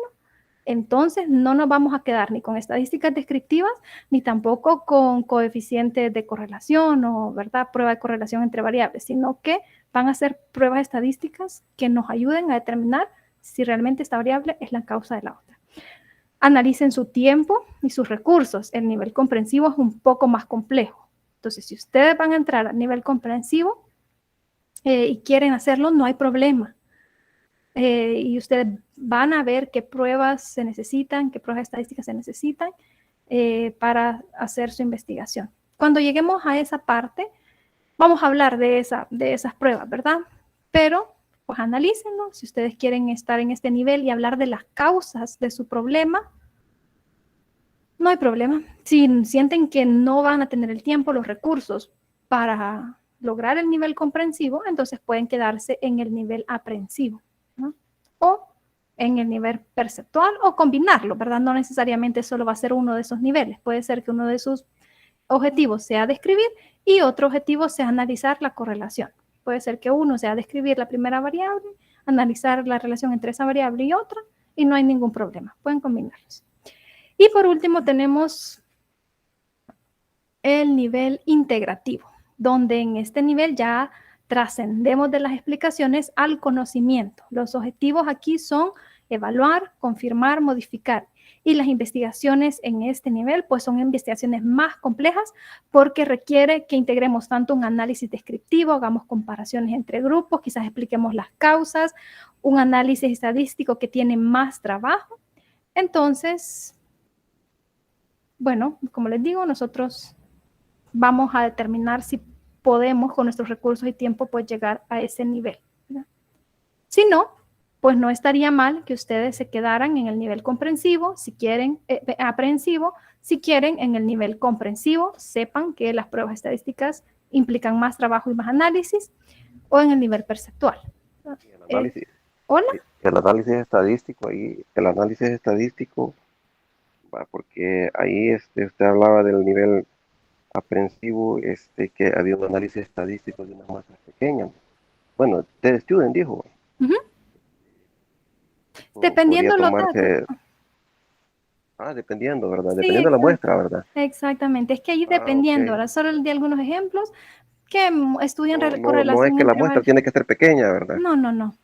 entonces no nos vamos a quedar ni con estadísticas descriptivas, ni tampoco con coeficientes de correlación o, ¿verdad?, prueba de correlación entre variables, sino que van a ser pruebas estadísticas que nos ayuden a determinar si realmente esta variable es la causa de la otra. Analicen su tiempo y sus recursos. El nivel comprensivo es un poco más complejo. Entonces, si ustedes van a entrar a nivel comprensivo, y quieren hacerlo, no hay problema. Y ustedes van a ver qué pruebas se necesitan, qué pruebas estadísticas se necesitan para hacer su investigación. Cuando lleguemos a esa parte, vamos a hablar de esas pruebas, ¿verdad? Pero, pues analícenlo. Si ustedes quieren estar en este nivel y hablar de las causas de su problema, no hay problema. Si sienten que no van a tener el tiempo, los recursos para lograr el nivel comprensivo, entonces pueden quedarse en el nivel aprensivo, ¿no? O en el nivel perceptual o combinarlo, ¿verdad? No necesariamente solo va a ser uno de esos niveles. Puede ser que uno de sus objetivos sea describir y otro objetivo sea analizar la correlación. Puede ser que uno sea describir la primera variable, analizar la relación entre esa variable y otra, y no hay ningún problema. Pueden combinarlos. Y por último tenemos el nivel integrativo, donde en este nivel ya trascendemos de las explicaciones al conocimiento. Los objetivos aquí son evaluar, confirmar, modificar. Y las investigaciones en este nivel pues son investigaciones más complejas porque requiere que integremos tanto un análisis descriptivo, hagamos comparaciones entre grupos, quizás expliquemos las causas, un análisis estadístico que tiene más trabajo. Entonces, bueno, como les digo, nosotros vamos a determinar si podemos con nuestros recursos y tiempo pues llegar a ese nivel, ¿verdad? Si no, pues no estaría mal que ustedes se quedaran en el nivel comprensivo, si quieren, aprensivo, si quieren en el nivel comprensivo, sepan que las pruebas estadísticas implican más trabajo y más análisis, o en el nivel perceptual. ¿Hola? El análisis estadístico, ahí, el análisis estadístico, porque ahí usted hablaba del nivel aprensivo, que había un análisis estadístico de una muestra pequeña. Bueno, Ted Student dijo. Dependiendo los datos. Dependiendo, ¿verdad? Sí, Dependiendo de la muestra, ¿verdad? Exactamente, es que ahí dependiendo, ¿verdad? Solo de algunos ejemplos que estudian correlación No es que la entre muestra tiene que ser pequeña, ¿verdad? No.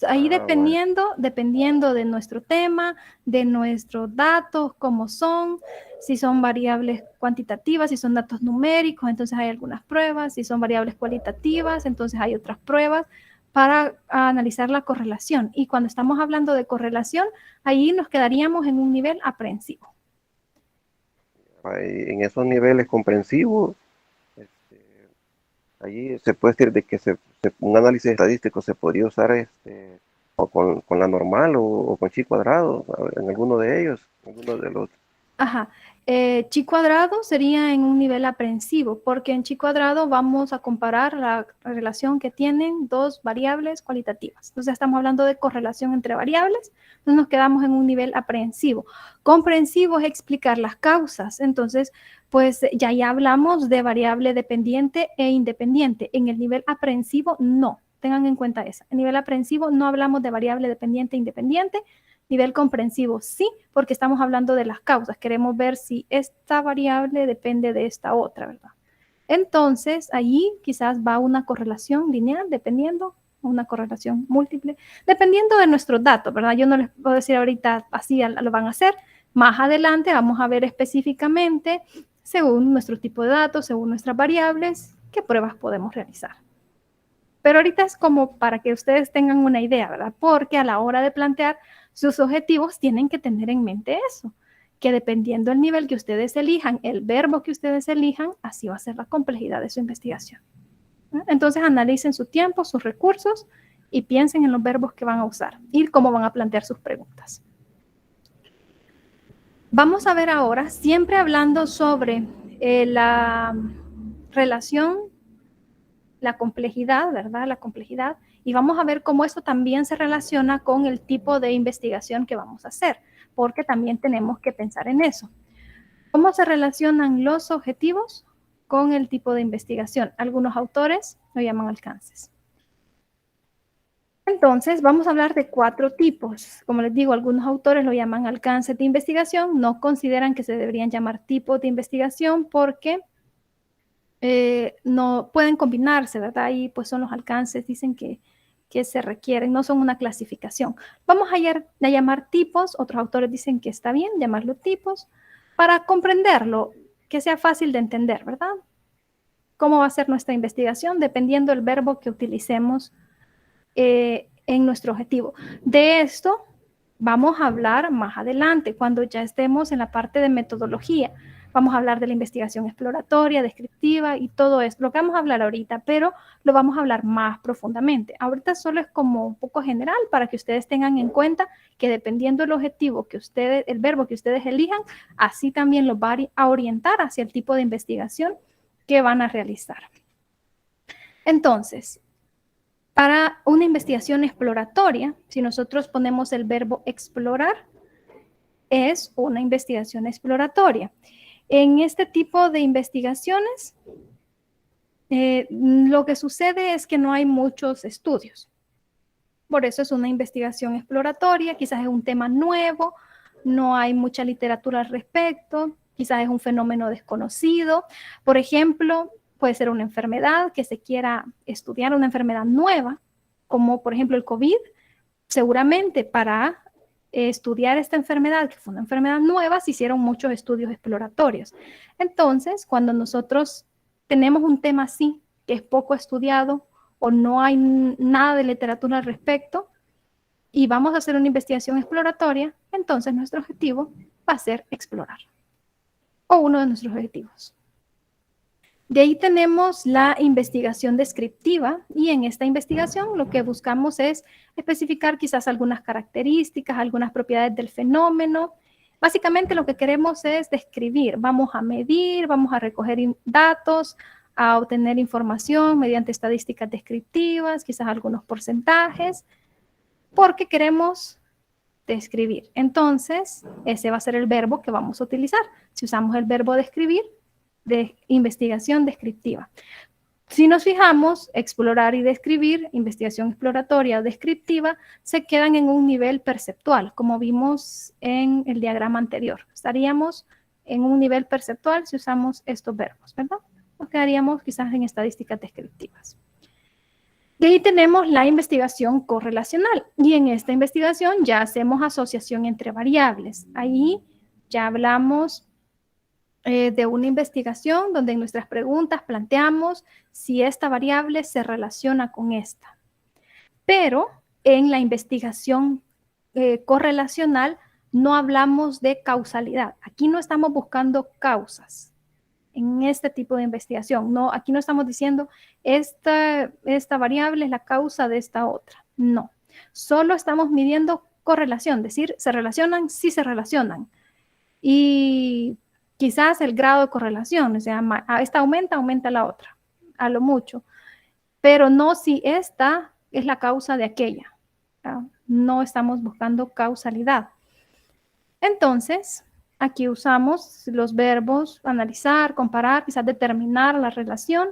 Ahí dependiendo de nuestro tema, de nuestros datos, cómo son, si son variables cuantitativas, si son datos numéricos, entonces hay algunas pruebas, si son variables cualitativas, entonces hay otras pruebas para analizar la correlación. Y cuando estamos hablando de correlación, ahí nos quedaríamos en un nivel aprensivo. En esos niveles comprensivos, allí se puede decir de que un análisis estadístico se podría usar o con la normal o con chi cuadrado, en alguno de ellos, alguno de los... Ajá. Chi cuadrado sería en un nivel aprensivo, porque en chi cuadrado vamos a comparar la relación que tienen dos variables cualitativas. Entonces estamos hablando de correlación entre variables, entonces nos quedamos en un nivel aprensivo. Comprensivo es explicar las causas, entonces pues ya hablamos de variable dependiente e independiente. En el nivel aprensivo no, tengan en cuenta eso. En nivel aprensivo no hablamos de variable dependiente e independiente. Nivel comprensivo sí, porque estamos hablando de las causas. Queremos ver si esta variable depende de esta otra, ¿verdad? Entonces, allí quizás va una correlación lineal, dependiendo, una correlación múltiple, dependiendo de nuestros datos, ¿verdad? Yo no les puedo decir ahorita así lo van a hacer. Más adelante vamos a ver específicamente, según nuestro tipo de datos, según nuestras variables, qué pruebas podemos realizar. Pero ahorita es como para que ustedes tengan una idea, ¿verdad? Porque a la hora de plantear sus objetivos tienen que tener en mente eso, que dependiendo del nivel que ustedes elijan, el verbo que ustedes elijan, así va a ser la complejidad de su investigación. Entonces analicen su tiempo, sus recursos y piensen en los verbos que van a usar y cómo van a plantear sus preguntas. Vamos a ver ahora, siempre hablando sobre la relación, la complejidad, ¿verdad? La complejidad. Y vamos a ver cómo esto también se relaciona con el tipo de investigación que vamos a hacer, porque también tenemos que pensar en eso. ¿Cómo se relacionan los objetivos con el tipo de investigación? Algunos autores lo llaman alcances. Entonces, vamos a hablar de 4 tipos. Como les digo, algunos autores lo llaman alcances de investigación, no consideran que se deberían llamar tipos de investigación porque no pueden combinarse, ¿verdad? Y pues son los alcances, dicen que se requieren, no son una clasificación. Vamos a llamar tipos, otros autores dicen que está bien llamarlo tipos, para comprenderlo, que sea fácil de entender, ¿verdad? cómo va a ser nuestra investigación dependiendo del verbo que utilicemos en nuestro objetivo. De esto vamos a hablar más adelante, cuando ya estemos en la parte de metodología. Vamos a hablar de la investigación exploratoria, descriptiva y todo esto, lo que vamos a hablar ahorita, pero lo vamos a hablar más profundamente. Ahorita solo es como un poco general para que ustedes tengan en cuenta que dependiendo del objetivo que ustedes, el verbo que ustedes elijan, así también los va a orientar hacia el tipo de investigación que van a realizar. Entonces, para una investigación exploratoria, si nosotros ponemos el verbo explorar, es una investigación exploratoria. En este tipo de investigaciones, lo que sucede es que no hay muchos estudios. Por eso es una investigación exploratoria, quizás es un tema nuevo, no hay mucha literatura al respecto, quizás es un fenómeno desconocido. Por ejemplo, puede ser una enfermedad que se quiera estudiar, una enfermedad nueva, como por ejemplo el COVID. Seguramente para estudiar esta enfermedad, que fue una enfermedad nueva, se hicieron muchos estudios exploratorios. Entonces, cuando nosotros tenemos un tema así, que es poco estudiado o no hay nada de literatura al respecto, y vamos a hacer una investigación exploratoria, entonces nuestro objetivo va a ser explorar, o uno de nuestros objetivos. De ahí tenemos la investigación descriptiva, y en esta investigación lo que buscamos es especificar quizás algunas características, algunas propiedades del fenómeno. Básicamente lo que queremos es describir, vamos a medir, vamos a recoger datos, a obtener información mediante estadísticas descriptivas, quizás algunos porcentajes, porque queremos describir. Entonces, ese va a ser el verbo que vamos a utilizar. Si usamos el verbo describir, de investigación descriptiva. Si nos fijamos, explorar y describir, investigación exploratoria o descriptiva, se quedan en un nivel perceptual, como vimos en el diagrama anterior. Estaríamos en un nivel perceptual si usamos estos verbos, ¿verdad? Nos quedaríamos quizás en estadísticas descriptivas. De ahí tenemos la investigación correlacional, y en esta investigación ya hacemos asociación entre variables. Ahí ya hablamos de una investigación donde en nuestras preguntas planteamos si esta variable se relaciona con esta. Pero en la investigación correlacional no hablamos de causalidad. Aquí no estamos buscando causas en este tipo de investigación. No, aquí no estamos diciendo esta variable es la causa de esta otra. No, solo estamos midiendo correlación, decir, ¿se relacionan? Sí se relacionan. Y quizás el grado de correlación, o sea, esta aumenta la otra, a lo mucho, pero no si esta es la causa de aquella. No estamos buscando causalidad. Entonces, aquí usamos los verbos analizar, comparar, quizás determinar la relación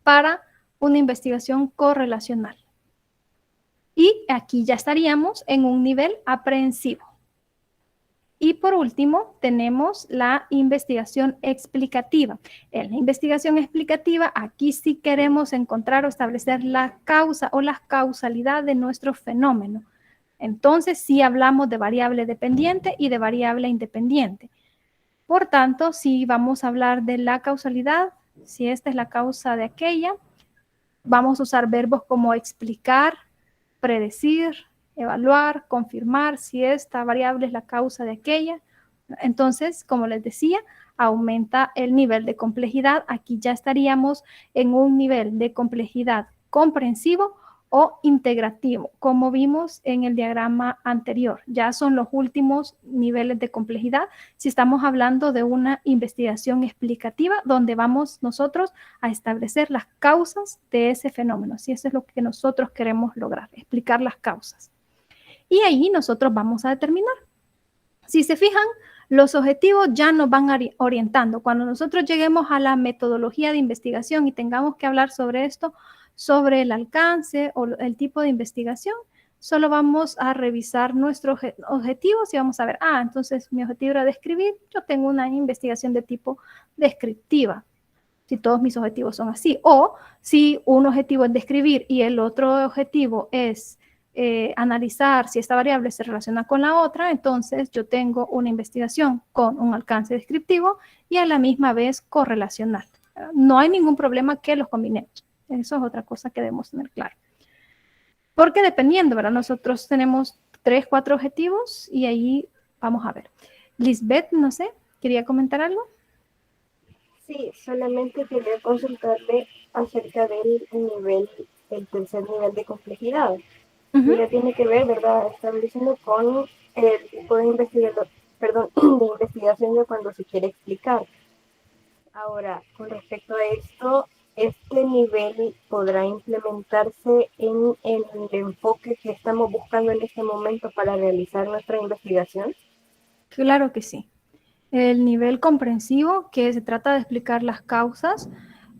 para una investigación correlacional. Y aquí ya estaríamos en un nivel aprehensivo. Y por último, tenemos la investigación explicativa. En la investigación explicativa, aquí sí queremos encontrar o establecer la causa o la causalidad de nuestro fenómeno. Entonces, sí hablamos de variable dependiente y de variable independiente. Por tanto, si vamos a hablar de la causalidad, si esta es la causa de aquella, vamos a usar verbos como explicar, predecir, evaluar, confirmar si esta variable es la causa de aquella. Entonces, como les decía, aumenta el nivel de complejidad. Aquí ya estaríamos en un nivel de complejidad comprensivo o integrativo, como vimos en el diagrama anterior. Ya son los últimos niveles de complejidad si estamos hablando de una investigación explicativa donde vamos nosotros a establecer las causas de ese fenómeno. Si eso es lo que nosotros queremos lograr, explicar las causas. Y ahí nosotros vamos a determinar. Si se fijan, los objetivos ya nos van orientando. Cuando nosotros lleguemos a la metodología de investigación y tengamos que hablar sobre esto, sobre el alcance o el tipo de investigación, solo vamos a revisar nuestros objetivos y vamos a ver, entonces mi objetivo era describir, yo tengo una investigación de tipo descriptiva, si todos mis objetivos son así. O si un objetivo es describir y el otro objetivo es analizar si esta variable se relaciona con la otra, entonces yo tengo una investigación con un alcance descriptivo y a la misma vez correlacional. No hay ningún problema que los combinemos. Eso es otra cosa que debemos tener claro. Porque dependiendo, ¿verdad? Nosotros tenemos 3, 4 objetivos y ahí vamos a ver. Lisbeth, no sé, ¿quería comentar algo? Sí, solamente quería consultarle acerca del nivel, el tercer nivel de complejidad. Y ya tiene que ver, ¿verdad? Estaba diciendo con el tipo de investigación, perdón, de investigación de cuando se quiere explicar. Ahora, con respecto a esto, ¿este nivel podrá implementarse en el enfoque que estamos buscando en este momento para realizar nuestra investigación? Claro que sí. El nivel comprensivo, que se trata de explicar las causas,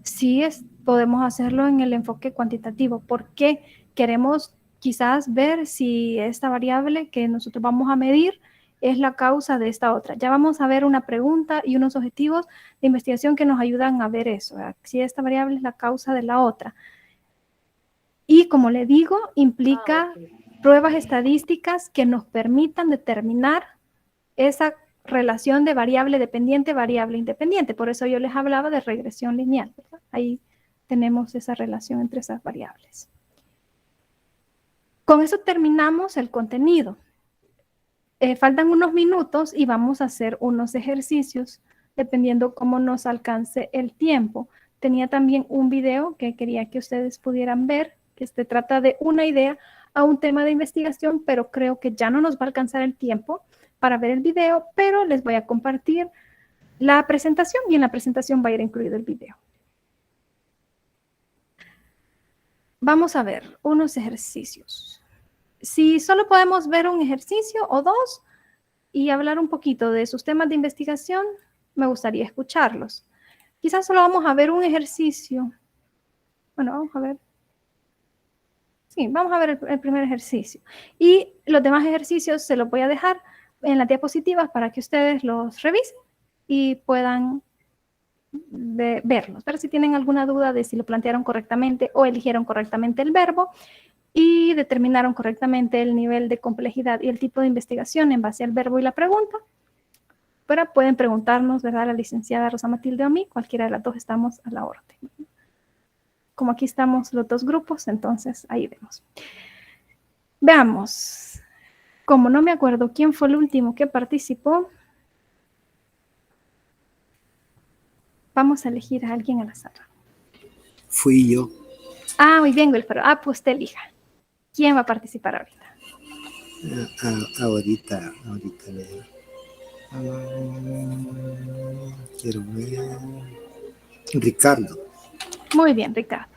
sí podemos hacerlo en el enfoque cuantitativo, porque queremos quizás ver si esta variable que nosotros vamos a medir es la causa de esta otra. Ya vamos a ver una pregunta y unos objetivos de investigación que nos ayudan a ver eso, ¿verdad? Si esta variable es la causa de la otra. Y como le digo, implica pruebas estadísticas que nos permitan determinar esa relación de variable dependiente, variable independiente. Por eso yo les hablaba de regresión lineal, ¿verdad? Ahí tenemos esa relación entre esas variables. Con eso terminamos el contenido. Faltan unos minutos y vamos a hacer unos ejercicios dependiendo cómo nos alcance el tiempo. Tenía también un video que quería que ustedes pudieran ver, que se trata de una idea a un tema de investigación, pero creo que ya no nos va a alcanzar el tiempo para ver el video, pero les voy a compartir la presentación y en la presentación va a ir incluido el video. Vamos a ver unos ejercicios. Si solo podemos ver un ejercicio o dos y hablar un poquito de sus temas de investigación, me gustaría escucharlos. Quizás solo vamos a ver un ejercicio. Bueno, vamos a ver. Sí, vamos a ver el primer ejercicio. Y los demás ejercicios se los voy a dejar en las diapositivas para que ustedes los revisen y puedan verlos. Pero si tienen alguna duda de si lo plantearon correctamente o eligieron correctamente el verbo y determinaron correctamente el nivel de complejidad y el tipo de investigación en base al verbo y la pregunta, pero pueden preguntarnos, ¿verdad? La licenciada Rosa Matilde o a mí, cualquiera de las dos estamos a la orden. Como aquí estamos los dos grupos, entonces ahí vemos. Veamos. Como no me acuerdo quién fue el último que participó, vamos a elegir a alguien al azar. Fui yo. Ah, muy bien, Wilfredo. Ah, pues usted elija. ¿Quién va a participar ahorita? Ahorita leo. Quiero ver. Ricardo. Muy bien, Ricardo.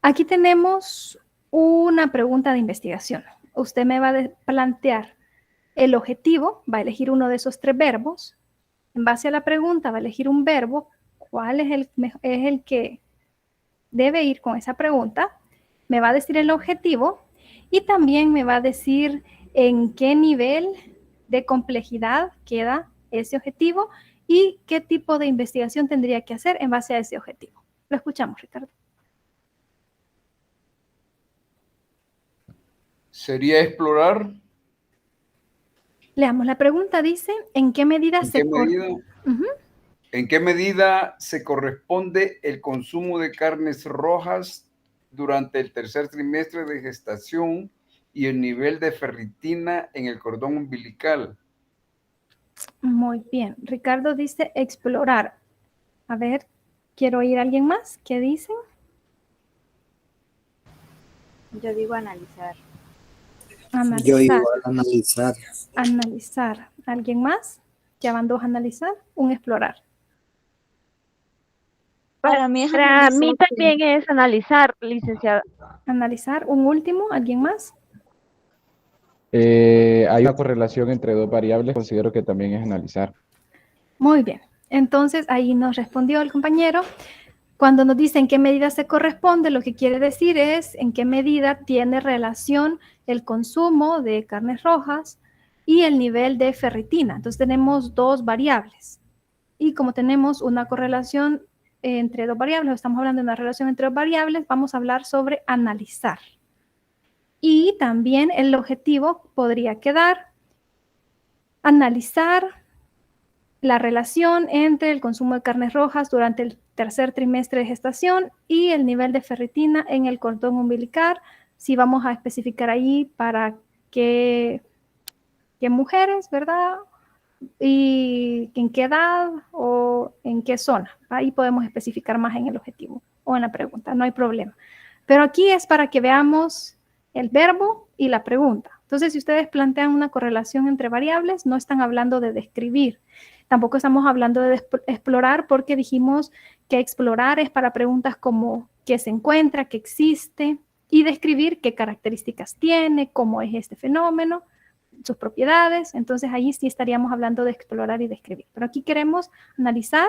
Aquí tenemos una pregunta de investigación. Usted me va a plantear el objetivo, va a elegir uno de esos 3 verbos. En base a la pregunta va a elegir un verbo. ¿Cuál es el que debe ir con esa pregunta? Me va a decir el objetivo y también me va a decir en qué nivel de complejidad queda ese objetivo y qué tipo de investigación tendría que hacer en base a ese objetivo. Lo escuchamos, Ricardo. Sería explorar. Leamos, la pregunta dice, ¿en qué medida ¿En qué medida se corresponde el consumo de carnes rojas durante el tercer trimestre de gestación y el nivel de ferritina en el cordón umbilical? Muy bien. Ricardo dice explorar. A ver, quiero oír a alguien más. ¿Qué dicen? Yo digo analizar. Yo igual analizar. Analizar. ¿Alguien más? ¿Ya van 2 a analizar? Un explorar. Para mí también es analizar, licenciada. Analizar. Un último. ¿Alguien más? Hay una correlación entre 2 variables, considero que también es analizar. Muy bien. Entonces, ahí nos respondió el compañero. Cuando nos dice en qué medida se corresponde, lo que quiere decir es en qué medida tiene relación el consumo de carnes rojas y el nivel de ferritina. Entonces, tenemos 2 variables. Y como tenemos una correlación entre 2 variables, estamos hablando de una relación entre 2 variables, vamos a hablar sobre analizar. Y también el objetivo podría quedar analizar la relación entre el consumo de carnes rojas durante el tercer trimestre de gestación y el nivel de ferritina en el cordón umbilical. Si vamos a especificar ahí para qué mujeres, ¿verdad? Y en qué edad o en qué zona. Ahí podemos especificar más en el objetivo o en la pregunta, no hay problema. Pero aquí es para que veamos el verbo y la pregunta. Entonces, si ustedes plantean una correlación entre variables, no están hablando de describir. Tampoco estamos hablando de explorar, porque dijimos que explorar es para preguntas como qué se encuentra, qué existe, y describir qué características tiene, cómo es este fenómeno, sus propiedades. Entonces ahí sí estaríamos hablando de explorar y describir. Pero aquí queremos analizar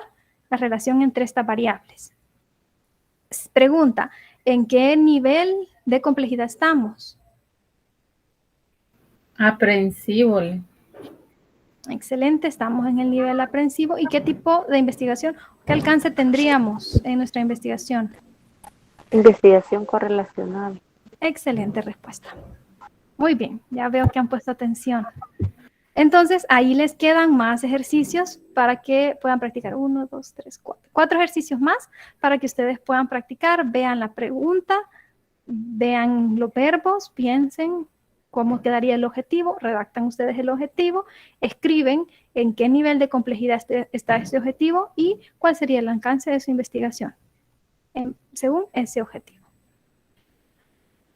la relación entre estas variables. Pregunta, ¿en qué nivel de complejidad estamos? Aprensivo. Excelente, estamos en el nivel aprensivo. ¿Y qué tipo de investigación, qué alcance tendríamos en nuestra investigación? Investigación correlacional. Excelente respuesta. Muy bien, ya veo que han puesto atención. Entonces, ahí les quedan más ejercicios para que puedan practicar. 1, 2, 3, 4. 4 ejercicios más para que ustedes puedan practicar. Vean la pregunta, vean los verbos, piensen cómo quedaría el objetivo, redactan ustedes el objetivo, escriben en qué nivel de complejidad está ese objetivo y cuál sería el alcance de su investigación según ese objetivo.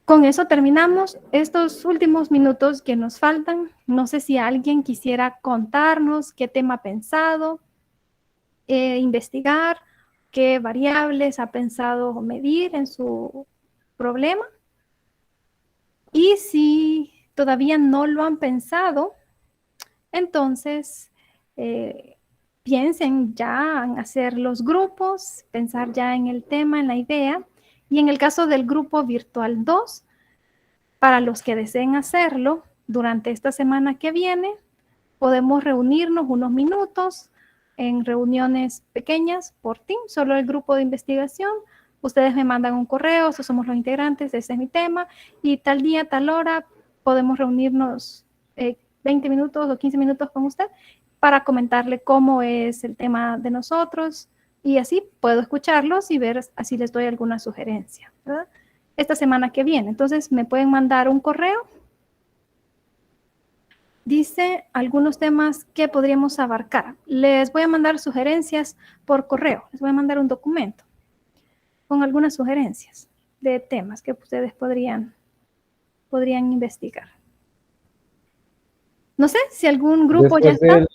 Con eso terminamos estos últimos minutos que nos faltan. No sé si alguien quisiera contarnos qué tema ha pensado, investigar, qué variables ha pensado medir en su problema. Y si todavía no lo han pensado, entonces piensen ya en hacer los grupos, pensar ya en el tema, en la idea. Y en el caso del grupo virtual 2, para los que deseen hacerlo durante esta semana que viene, podemos reunirnos unos minutos en reuniones pequeñas por Team, solo el grupo de investigación. Ustedes me mandan un correo, estos somos los integrantes, ese es mi tema, y tal día, tal hora, podemos reunirnos 20 minutos o 15 minutos con usted para comentarle cómo es el tema de nosotros, y así puedo escucharlos y ver si les doy alguna sugerencia, ¿verdad? Esta semana que viene. Entonces, me pueden mandar un correo. Dice algunos temas que podríamos abarcar. Les voy a mandar sugerencias por correo. Les voy a mandar un documento con algunas sugerencias de temas que ustedes podrían investigar. No sé si algún grupo ya está.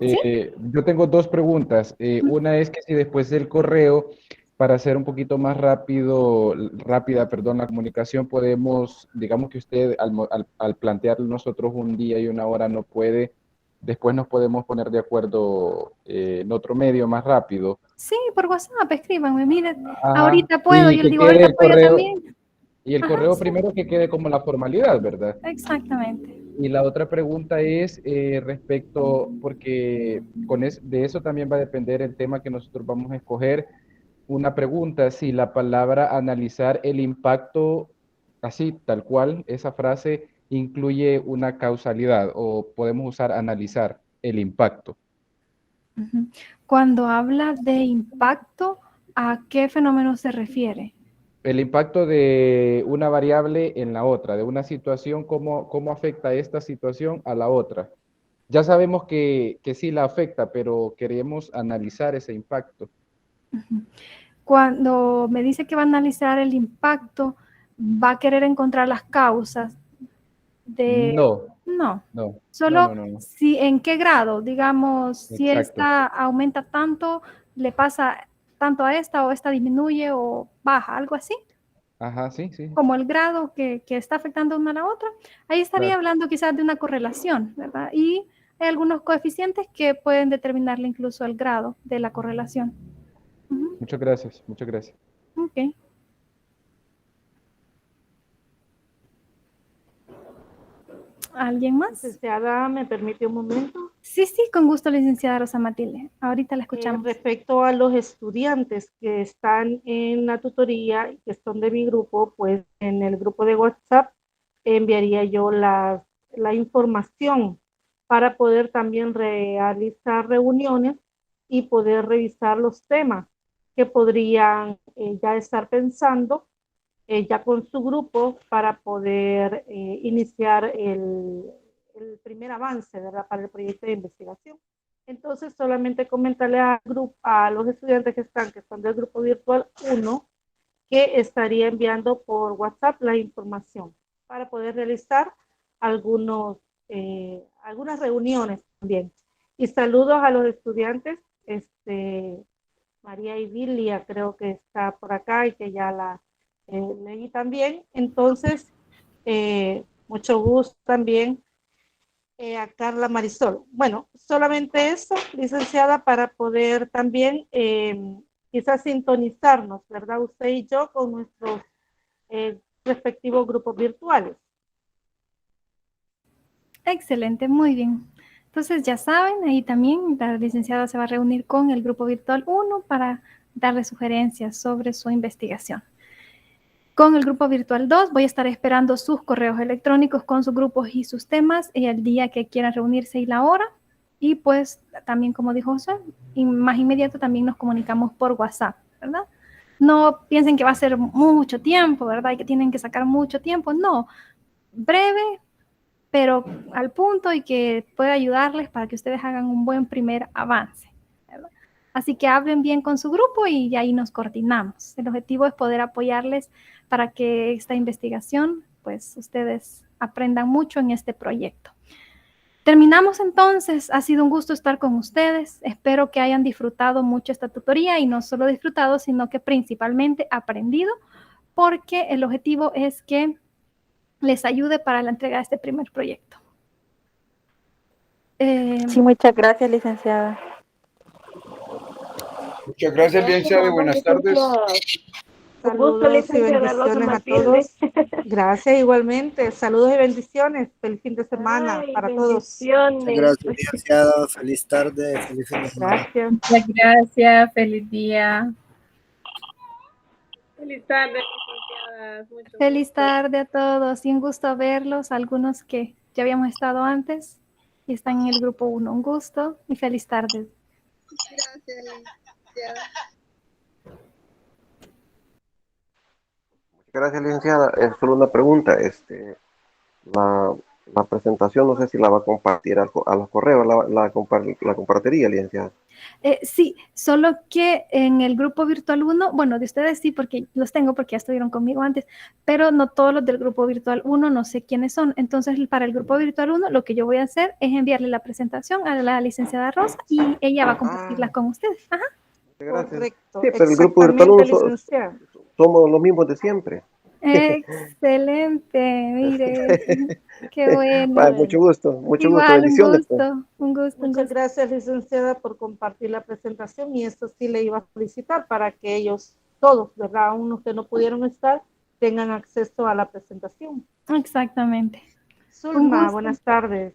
¿Sí? Yo tengo dos preguntas. Una es que si después del correo, para hacer un poquito más rápida la comunicación, podemos, digamos que usted al plantear nosotros un día y una hora no puede, después nos podemos poner de acuerdo en otro medio más rápido. Sí, por WhatsApp, escríbanme, miren, ahorita puedo, yo les digo, ahorita puedo yo también. Y el correo primero que quede como la formalidad, ¿verdad? Exactamente. Y la otra pregunta es respecto, porque de eso también va a depender el tema que nosotros vamos a escoger. Una pregunta, si la palabra analizar el impacto, así, tal cual, esa frase incluye una causalidad o podemos usar analizar el impacto. Cuando habla de impacto, ¿a qué fenómeno se refiere? El impacto de una variable en la otra, de una situación, ¿cómo afecta esta situación a la otra? Ya sabemos que sí la afecta, pero queremos analizar ese impacto. Cuando me dice que va a analizar el impacto, ¿va a querer encontrar las causas de...? No. Solo si en qué grado, digamos, si esta aumenta tanto, le pasa tanto a esta o esta disminuye o baja, algo así. Ajá, sí. Como el grado que está afectando una a la otra. Ahí estaría hablando quizás de una correlación, ¿verdad? Y hay algunos coeficientes que pueden determinarle incluso el grado de la correlación. Muchas gracias. Ok. ¿Alguien más? Licenciada, ¿me permite un momento? Sí, con gusto, licenciada Rosa Matilde. Ahorita la escuchamos. Respecto a los estudiantes que están en la tutoría y que son de mi grupo, pues en el grupo de WhatsApp enviaría yo la información para poder también realizar reuniones y poder revisar los temas que podrían ya estar pensando ya con su grupo para poder iniciar el primer avance, ¿verdad?, para el proyecto de investigación. Entonces, solamente comentarle a los estudiantes que son del grupo virtual 1 que estaría enviando por WhatsApp la información para poder realizar algunas reuniones también. Y saludos a los estudiantes, María Idilia creo que está por acá y que ya la leí también. Entonces, mucho gusto también a Carla Marisol. Bueno, solamente eso, licenciada, para poder también quizás sintonizarnos, ¿verdad? Usted y yo con nuestros respectivos grupos virtuales. Excelente, muy bien. Entonces ya saben, ahí también la licenciada se va a reunir con el grupo virtual 1 para darle sugerencias sobre su investigación. Con el grupo virtual 2 voy a estar esperando sus correos electrónicos con sus grupos y sus temas el día que quieran reunirse y la hora. Y pues también, como dijo José, y más inmediato también nos comunicamos por WhatsApp, ¿verdad? No piensen que va a ser mucho tiempo, ¿verdad? Y que tienen que sacar mucho tiempo. No, breve, pero al punto y que pueda ayudarles para que ustedes hagan un buen primer avance, ¿verdad? Así que hablen bien con su grupo y ahí nos coordinamos. El objetivo es poder apoyarles para que esta investigación, pues ustedes aprendan mucho en este proyecto. Terminamos entonces, ha sido un gusto estar con ustedes. Espero que hayan disfrutado mucho esta tutoría y no solo disfrutado, sino que principalmente aprendido, porque el objetivo es que les ayude para la entrega de este primer proyecto. Sí, muchas gracias, licenciada. Muchas gracias, licenciada, y buenas tardes. Saludos y bendiciones a todos. Gracias igualmente. Saludos y bendiciones. Feliz fin de semana para todos. Gracias, licenciada. Feliz tarde. Feliz fin de semana. Gracias. Muchas gracias. Feliz día. Feliz tarde, licenciadas. Mucho Feliz gusto. tarde a todos y un gusto verlos, algunos que ya habíamos estado antes y están en el grupo 1. Un gusto y feliz tarde. Gracias, licenciada. Gracias, licenciada. Es solo una pregunta. La presentación, no sé si la va a compartir a los correos, la compartiría, licenciada. Sí, solo que en el grupo virtual 1, bueno, de ustedes sí, porque los tengo porque ya estuvieron conmigo antes, pero no todos los del grupo virtual 1, no sé quiénes son. Entonces, para el grupo virtual 1, lo que yo voy a hacer es enviarle la presentación a la licenciada Rosa y ella va a compartirla con ustedes. Ajá. Gracias. Correcto. Sí, pero el grupo virtual 1 licenciada. somos los mismos de siempre. Excelente, mire, qué bueno. Vale, mucho gusto, Igual, bendiciones. un gusto. Muchas gracias, licenciada, por compartir la presentación y esto sí le iba a solicitar para que ellos, todos, ¿verdad? Unos que no pudieron estar, tengan acceso a la presentación. Exactamente. Zulma, buenas tardes.